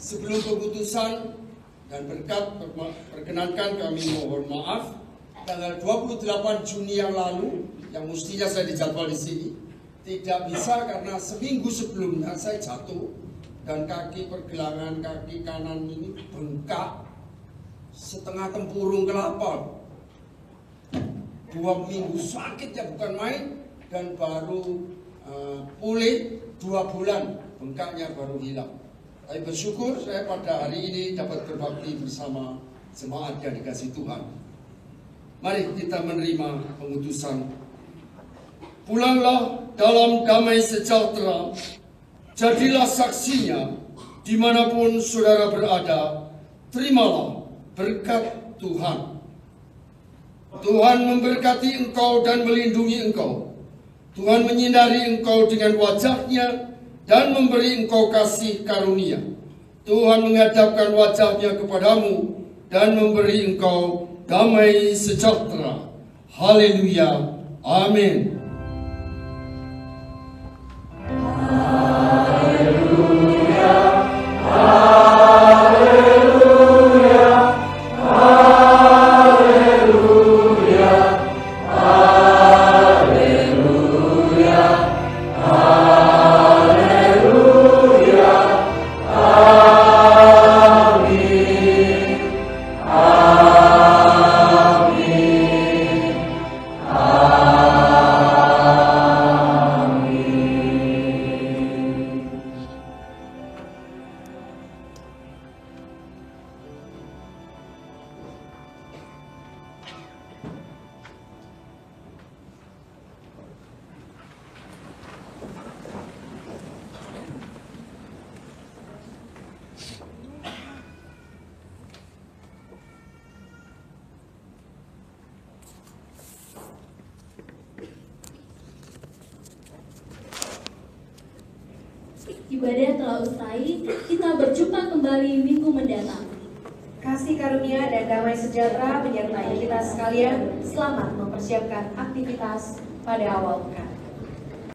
Sebelum keputusan dan berkat, perkenankan kami mohon maaf, tanggal 28 Juni yang lalu, yang mestinya saya dijadwal di sini, tidak bisa karena seminggu sebelumnya saya jatuh dan kaki pergelangan kaki kanan ini bengkak setengah tempurung kelapa. 2 minggu sakit ya bukan main, dan baru pulih 2 bulan bengkaknya baru hilang. Tapi bersyukur saya pada hari ini dapat berbakti bersama jemaat yang dikasih Tuhan. Mari kita menerima pengutusan. Pulanglah dalam damai sejahtera, jadilah saksinya dimanapun saudara berada. Terimalah berkat Tuhan. Tuhan memberkati engkau dan melindungi engkau. Tuhan menyinari engkau dengan wajah-Nya dan memberi engkau kasih karunia. Tuhan menghadapkan wajah-Nya kepadamu dan memberi engkau damai sejahtera. Haleluya. Amin. Ibadah telah usai, kita berjumpa kembali minggu mendatang. Kasih karunia dan damai sejahtera menyertai kita sekalian. Selamat mempersiapkan aktivitas pada awal pekan.